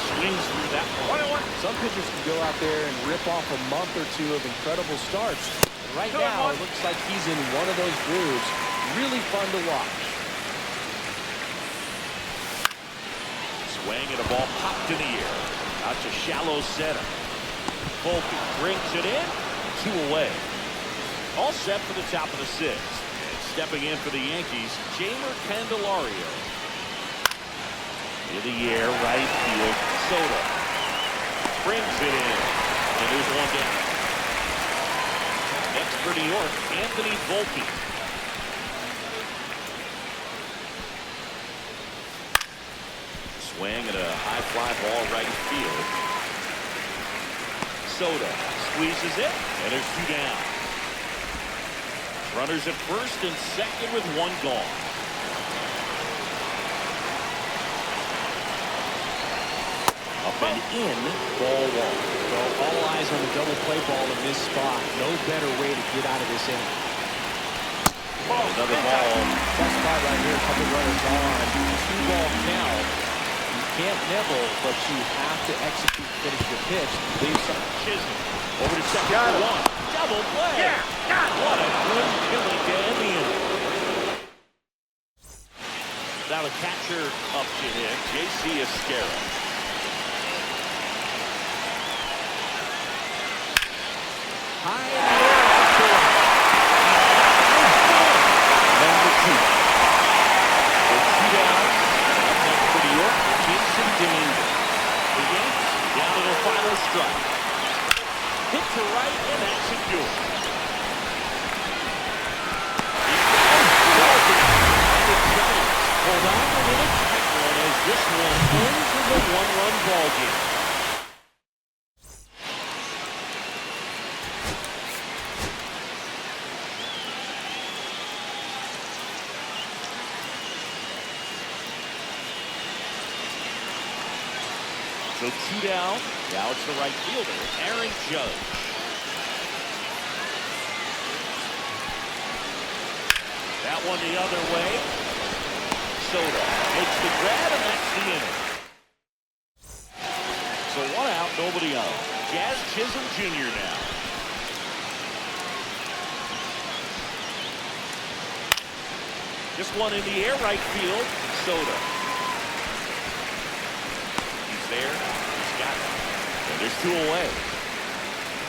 Swings through that one. Some pitchers can go out there and rip off a month or 2 of incredible starts. Right now, it looks like he's in one of those grooves. Really fun to watch. Swing and a ball popped in the air. Out to shallow center. Volpe brings it in. 2 away. All set for the top of the 6th. Stepping in for the Yankees, Jamer Candelario. In the air, right field, Soto. Brings it in. And there's 1 down. Next for New York, Anthony Volpe. Swing and a high fly ball right field. Soto squeezes it, and there's 2 down. Runners at first and second with 1 gone. Up and in, ball 1. Well, all eyes on the double play ball in this spot. No better way to get out of this inning. Another ball. Tough spot right here. A couple runners on. 2-ball count. You can't nibble, but you have to execute, finish your pitch. Leave some. Chisholm over to second for 1. Double play. Yeah. What a good killing to end the inning. Now the catcher up to hit, J.C. Esquera. High in the air. Number 2. With 2 down. Up next for New York, Jason Dominguez. The Yankees down to their final strike. Hit to right, and that's secure. Hold on for a tight one as this one ends with a 1-run ball game. So 2 down. Now it's the right fielder, Aaron Judge. That one the other way. Soto makes the grab, and that's the inning. So 1 out, nobody on. Jazz Chisholm Jr. now. This one in the air, right field. Soto. He's there. He's got it. And there's 2 away.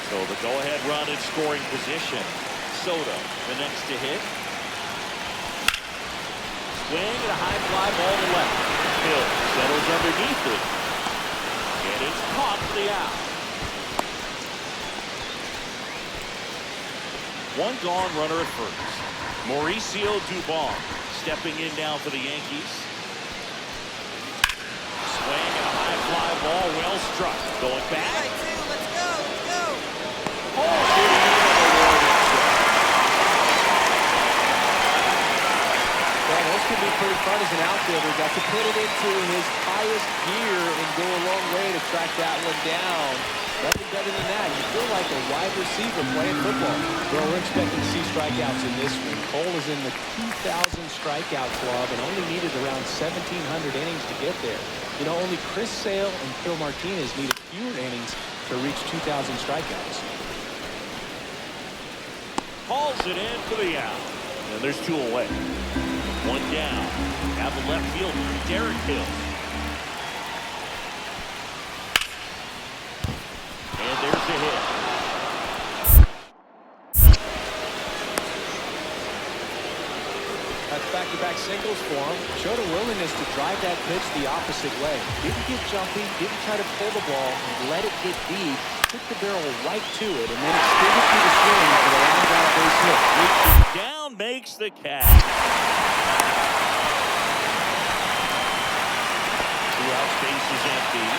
So the go-ahead run in scoring position. Soto, the next to hit. Swing and a high fly ball to left. Hill settles underneath it. And it's caught for the out. 1 gone, runner at first. Mauricio Dubon stepping in now for the Yankees. Swing and a high fly ball, well struck. Going back. Let's go. Oh, Well, those can be pretty fun as an outfielder. Got to put it into his highest gear and go a long way to track that one down. Nothing better than that. You feel like like a wide receiver playing football. Well, we're expecting to see strikeouts in this one. Cole is in the 2,000 strikeout club and only needed around 1,700 innings to get there. You know, only Chris Sale and Phil Martinez needed fewer innings to reach 2,000 strikeouts. Hauls it in for the out. And there's 2 away. 1 down. Now the left fielder, Derek Hill. And there's a hit. That's back-to-back singles for him. Showed a willingness to drive that pitch the opposite way. Didn't get jumpy, didn't try to pull the ball, and let it get deep. Took the barrel right to it, and then extended through the swing for the line drive base hit. Reaches down, makes the catch. 2 outs, base is empty.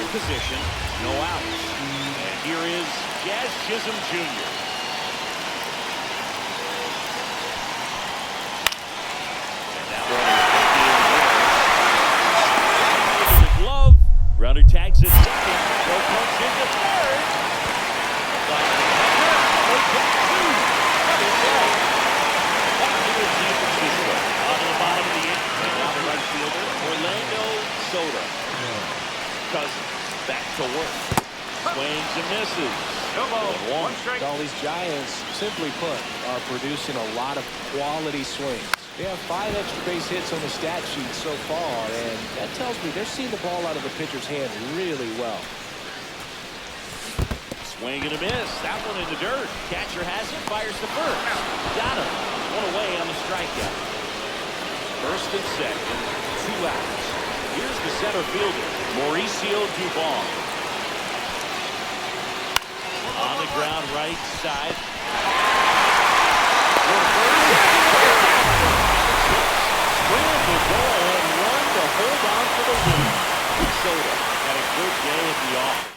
Position, no outs. And here is Jazz Chisholm Jr. And that one is into the glove. Runner tags at second. Throw comes into third. But San Francisco on the bottom of the inning. And now the right fielder, Orlando Soto. Cousins back to work. Swings and misses. One strike. All these Giants, simply put, are producing a lot of quality swings. They have 5 extra base hits on the stat sheet so far, and that tells me they're seeing the ball out of the pitcher's hand really well. Swing and a miss. That one in the dirt. Catcher has it. Fires to first. Got him. 1 away on the strikeout. First and second. 2 outs. Here's the center fielder, Mauricio Dubon. On the ground, right side. Scrambled the ball and run to hold on for the win. Soto had a good day at the office.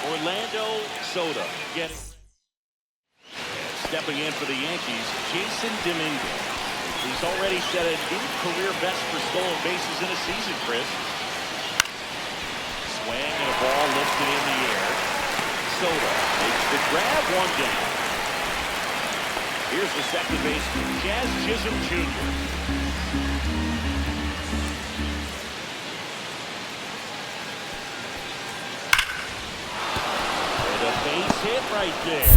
Orlando Soto getting. Stepping in for the Yankees, Jason Dominguez. He's already set a new career best for stolen bases in a season, Chris. Swing and a ball lifted in the air. Soto makes the grab, 1 down. Here's the second baseman, Jazz Chisholm Jr. Base hit right there.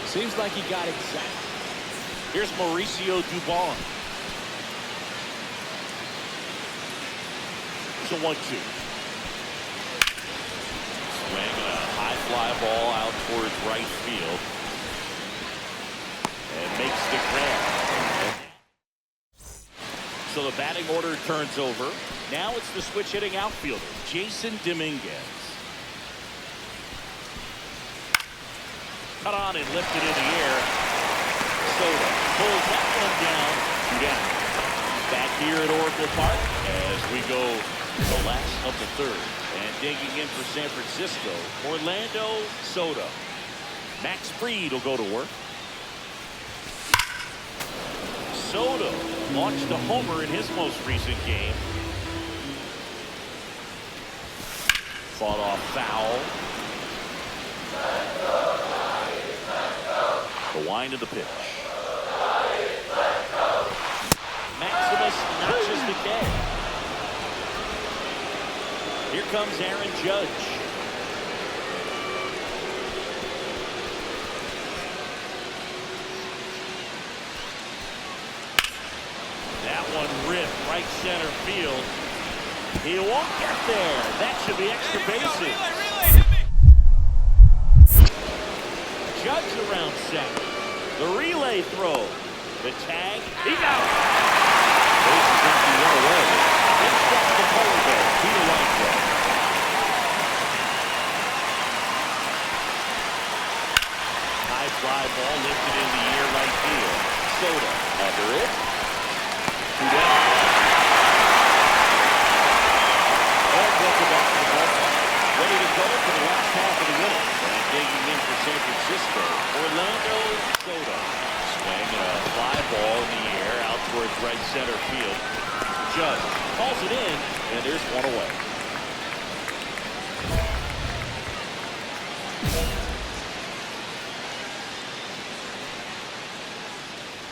Seems like he got exact. Here's Mauricio Dubon. It's a 1-2. Swing and a high fly ball out towards right field. And makes the grab. So the batting order turns over. Now it's the switch hitting outfielder, Jason Dominguez. Cut on and lifted in the air. Soto pulls that one down. 2 down. Back here at Oracle Park as we go the last of the third. And digging in for San Francisco, Orlando Soto. Max Fried will go to work. Soto launched a homer in his most recent game. Fought off foul. The wind of the pitch. Maximus notches the K. Here comes Aaron Judge. That one ripped right center field. He won't get there. That should be extra bases. Judge around second. The relay throw. The tag. He's out. Bases empty, one away. In steps the polar bear to the right field. High fly ball lifted in the air right field. Soto under it. Two down. And welcome back to the ballpark. Ready to go for the last half of the inning. And digging in for San Francisco, Orlando Soto. Swing and a fly ball in the air out towards right center field. Judge calls it in, and there's one away.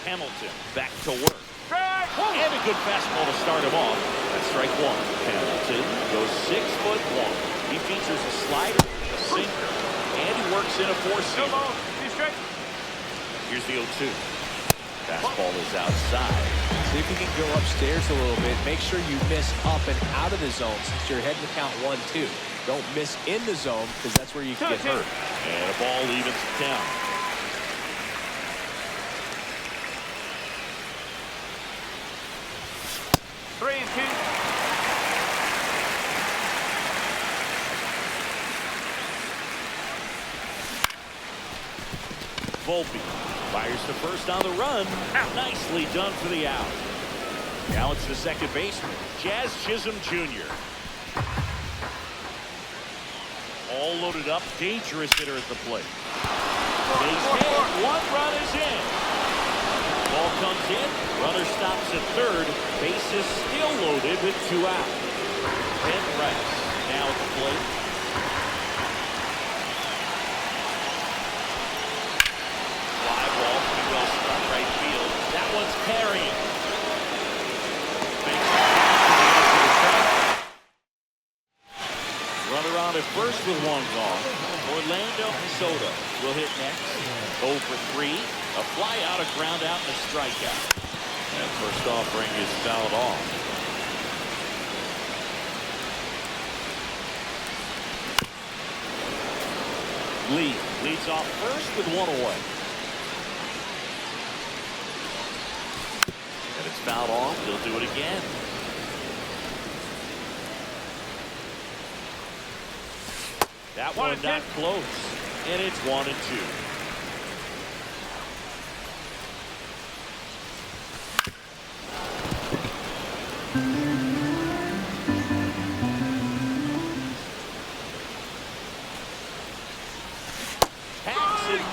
Hamilton back to work. And a good fastball to start him off. That's strike one. Hamilton goes 6'1". He features a slider, a sinker, and he works in a four-seamer. Here's the 0-2. Fastball is outside. See if you can go upstairs a little bit. Make sure you miss up and out of the zone since you're heading to count 1-2. Don't miss in the zone because that's where you can get hurt. And a ball evens it down. Three and two. Volpe fires to first on the run. Nicely done for the out. Now it's the second baseman, Jazz Chisholm Jr. All loaded up, dangerous hitter at the plate. Base hit, one run is in. Ball comes in, runner stops at third. Base is still loaded with two out. And Rice now at the plate. Fly ball, pretty well struck right field. That one's carrying. Makes it to the track. Runner on at first with one gone. Orlando Soto will hit next. 0 for 3. A fly out, a ground out, and a strikeout. And first offering is fouled off. Lee leads off first with one away. And it's fouled off. He'll do it again. That one not close. And it's 1-2.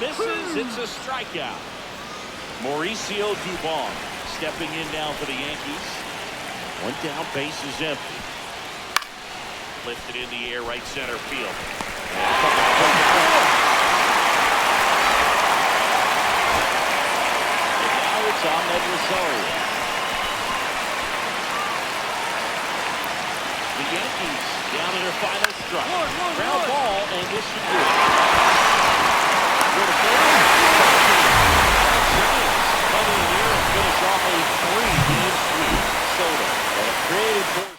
Misses, it's a strikeout. Mauricio Dubon stepping in now for the Yankees. One down, base is empty. Lifted in the air, right center field. And now it's Ahmed Rosario. The Yankees down to their final strike. Ground ball, and this should do it. Coming here and finish off a 3-game sweep. Soto and a creative force.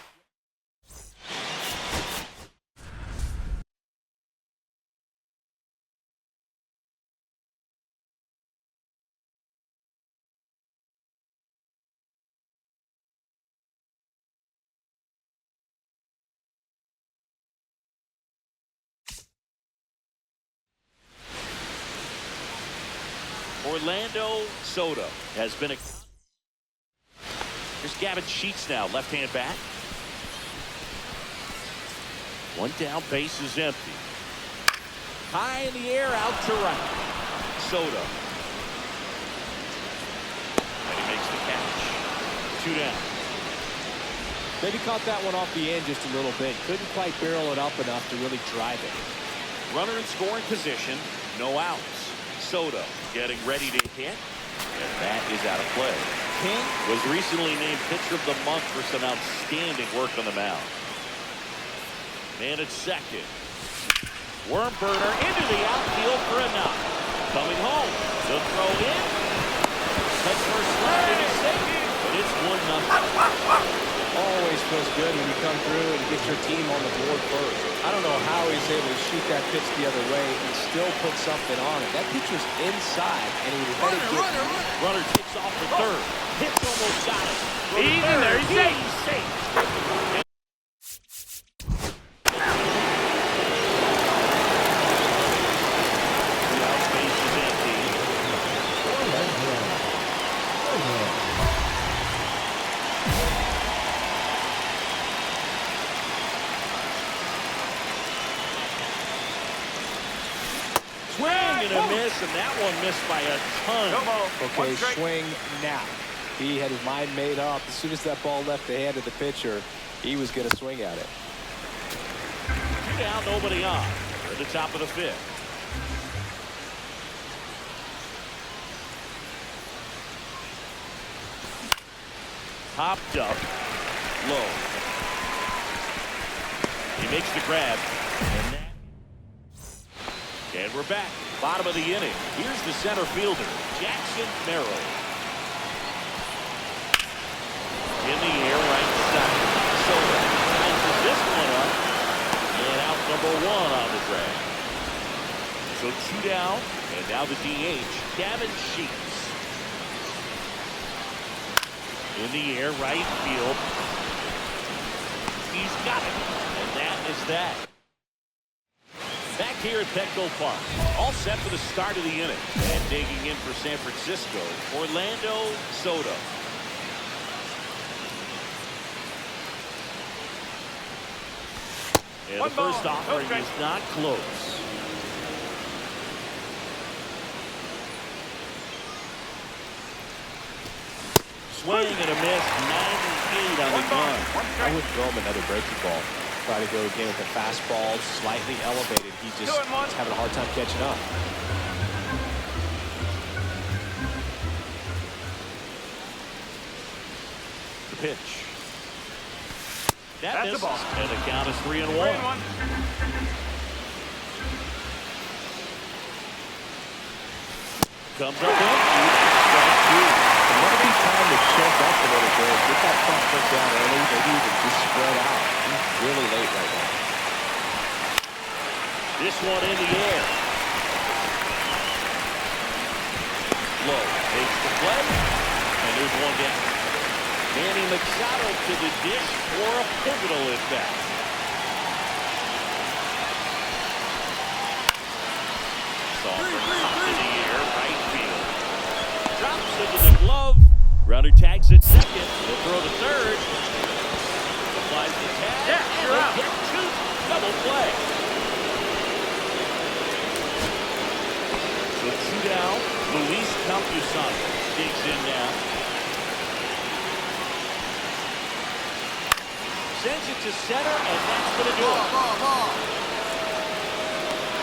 Orlando Soto has been a... Here's Gavin Sheets now, left-hand bat. One down, base is empty. High in the air, out to right. Soto. And he makes the catch. 2 down. Maybe caught that one off the end just a little bit. Couldn't quite barrel it up enough to really drive it. Runner in scoring position, no outs. Soto getting ready to hit, and that is out of play. King was recently named pitcher of the month for some outstanding work on the mound. Man at second. Worm burner into the outfield for a knock. Coming home. The throw in. Head first slide and it's safe. But it's 1-0. Always feels good when you come through and get your team on the board first. I don't know how he's able to shoot that pitch the other way and still put something on it. That pitch was inside, and he was headed to Runner takes off for third. Hits almost got it. He's in there. He's safe. He's safe. The outspace is empty. Swing and a miss, and that one missed by a ton. No ball. okay, One strike. swing now. He had his mind made up. As soon as that ball left the hand of the pitcher, he was going to swing at it. 2 down, nobody on. We're at the top of the 5th. Popped up, low. He makes the grab. And we're back. Bottom of the inning. Here's the center fielder, Jackson Merrill. In the air, right side. Soto bounces this one up. And out number 1 on the drag. So 2 down. And now the DH, Gavin Sheets. In the air, right field. He's got it. And that is that. Back here at Petco Park. All set for the start of the inning. And digging in for San Francisco, Orlando Soto. And One the first ball, no offering strike. is not close. Swing and a miss, 98 on the One ball. gun. One I strike. would throw him another breaking ball. Try to go again with the fastball, slightly elevated. He just 2-1. is having a hard time catching up. The pitch. That That's the misses, ball. and the count is 3-1. 3-1. Comes up empty. Strike 2. Maybe time to choke up a little bit. Get that front foot down early. Maybe even just spread out. He's really late right now. This one in the air. Low. Takes the play. And there's one down. Manny Machado to the dish for a pivotal at bat. Soft top in the air, right field. Drops into the glove. Runner tags at second. He'll throw to third. Applies the tag. Yeah, and you're a out. catch shoot. Double play. So 2 down. Luis Campusano digs in now. Sends it to center, and that's going to do it.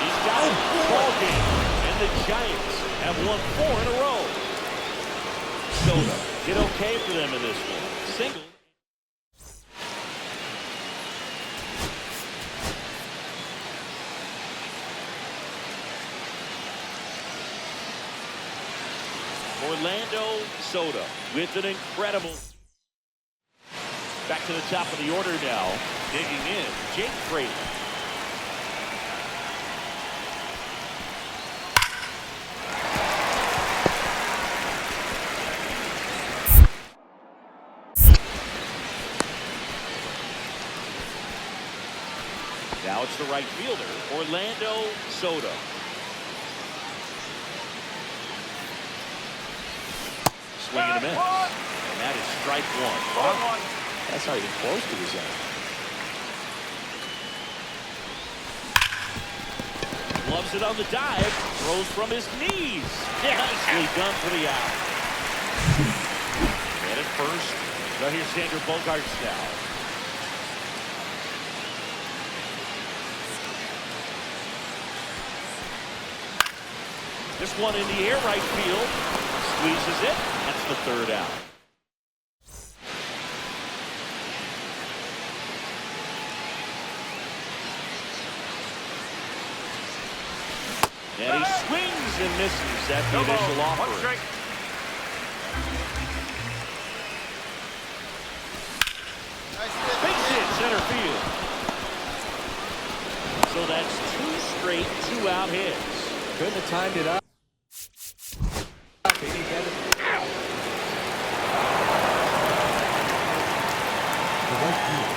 He's got it. Ball game. And the Giants have won 4 in a row. Soto did okay for them in this one. Single. Orlando Soto with an incredible. Back to the top of the order now. Digging in, Jake Fraley. Now it's the right fielder, Orlando Soto. Swing and a miss. And that is strike 1. 1-1. That's not even close to the zone. Loves it on the dive. Throws from his knees. Nicely done for the out. And at first, right here's Xander Bogaerts now. This one in the air, right field. Squeezes it. That's the 3rd out. And he swings and misses at the No ball. initial 1 offering. strike. Nice hit. field. So that's 2 straight 2-out hits. Couldn't have timed it up any better. The right field,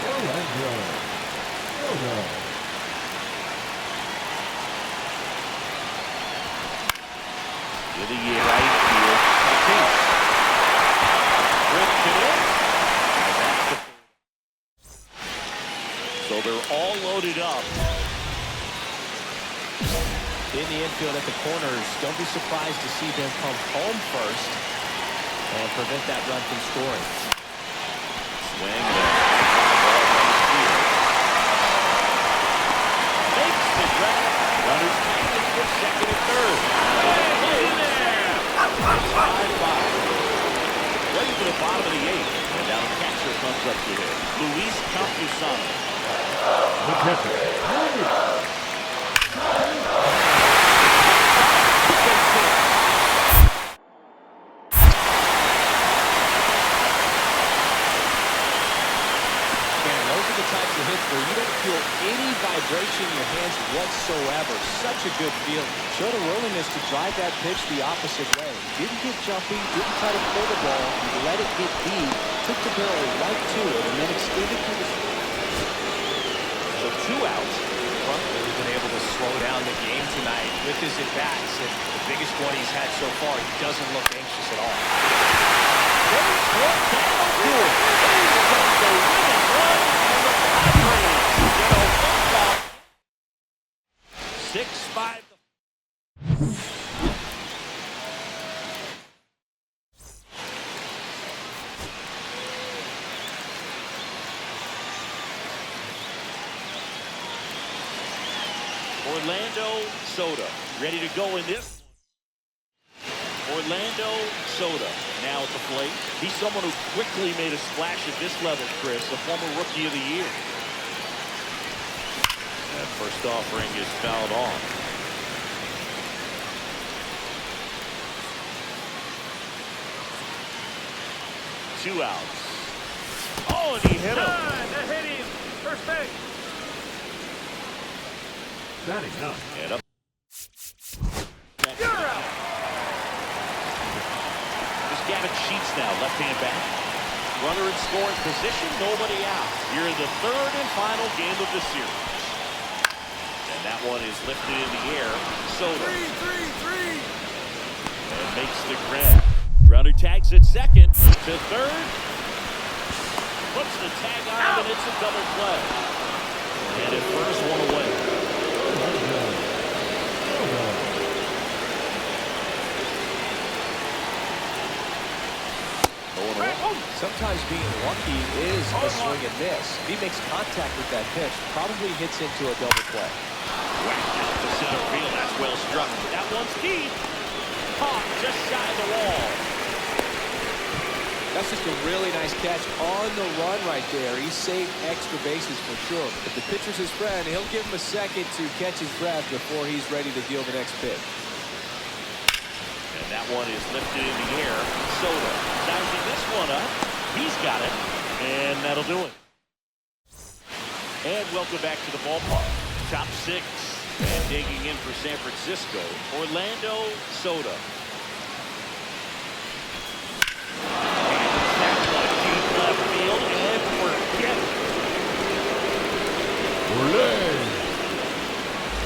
Orlando. To the right field. Ripped it in. And that's the... So they're all loaded up. In the infield at the corners, don't be surprised to see them come home first and prevent that run from scoring. Swing. Makes the grab. Runners tagging for second and third. It's 5-5. Ready for the bottom of the 8th. And now the catcher comes up to hit. Luis Campusano. The catcher, where you don't feel any vibration in your hands whatsoever. Such a good feeling. Showed a willingness to drive that pitch the opposite way. Didn't get jumpy, didn't try to pull the ball. He let it get deep, took the barrel right to it, and then extended through the... So 2 outs. He's been able to slow down the game tonight with his at-bats, and the biggest one he's had so far, he doesn't look anxious at all. There's one down to it. There comes the winning run, and the Padres get a walk-off. 6-5. Orlando Soda ready to go in this. Orlando Soda now at the plate. He's someone who quickly made a splash at this level, Chris, a former Rookie of the Year. That first offering is fouled off. Two outs. Oh, and he hit him. That hit him. First base. batting up. And up. You're out. Just Gavin Sheets now, left-hand back. Runner in scoring position, nobody out. Here in the third and final game of the series. And that one is lifted in the air. Soda. Three. And makes the grab. Runner tags at second. To third. Puts the tag on and it's a double play. And at first, one away. Sometimes being lucky is a swing and miss. If he makes contact with that pitch, probably hits into a double play. Whacked out to center field. That's well struck. That one's deep. Caught just shy of the wall. That's just a really nice catch on the run right there. He saved extra bases for sure. If the pitcher's his friend, he'll give him a second to catch his breath before he's ready to deal the next pitch. And that one is lifted in the air. Soda sizing this one up. He's got it. And that'll do it. And welcome back to the ballpark. Top six. And digging in for San Francisco, Orlando Soda. Left field and forget it.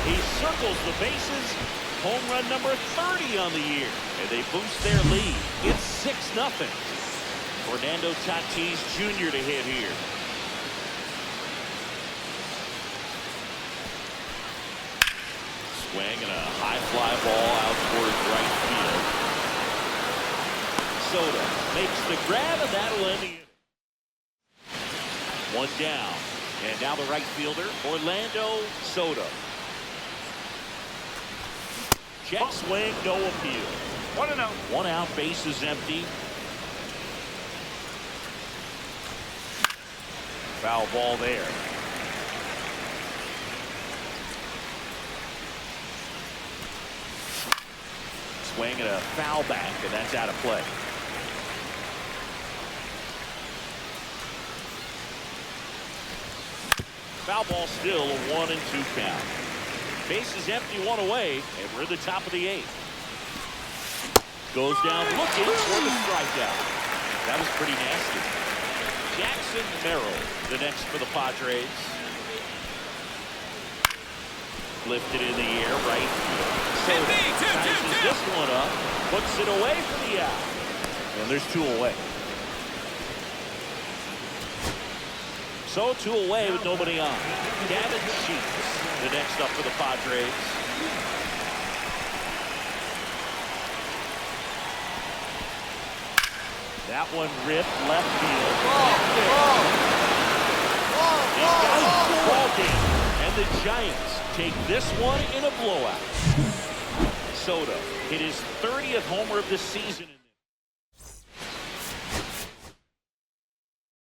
He circles the bases. Home run number 30 on the year. And they boost their lead. It's 6-0. Fernando Tatis Jr. to hit here. Swing and a high fly ball out towards right field. Soda makes the grab, and that'll end the inning. One down. And now the right fielder, Orlando Soda. Check swing, no appeal. 1-0. 1 out, base is empty. Foul ball there. Swing and a foul back, and that's out of play. 1-0 Foul ball still a 1-2 count. Base is empty, one away, and we're at the top of the 8th. Goes down looking for the strikeout. That was pretty nasty. Jackson Merrill, the next for the Padres. Lifted in the air, right. So ties this one up, puts it away for the out. And there's 2 away. So 2 away with nobody on. Gavin Sheets, the next up for the Padres. That one ripped left field. He's got a ball game. And the Giants take this one in a blowout. Soto hit his 30th homer of the season.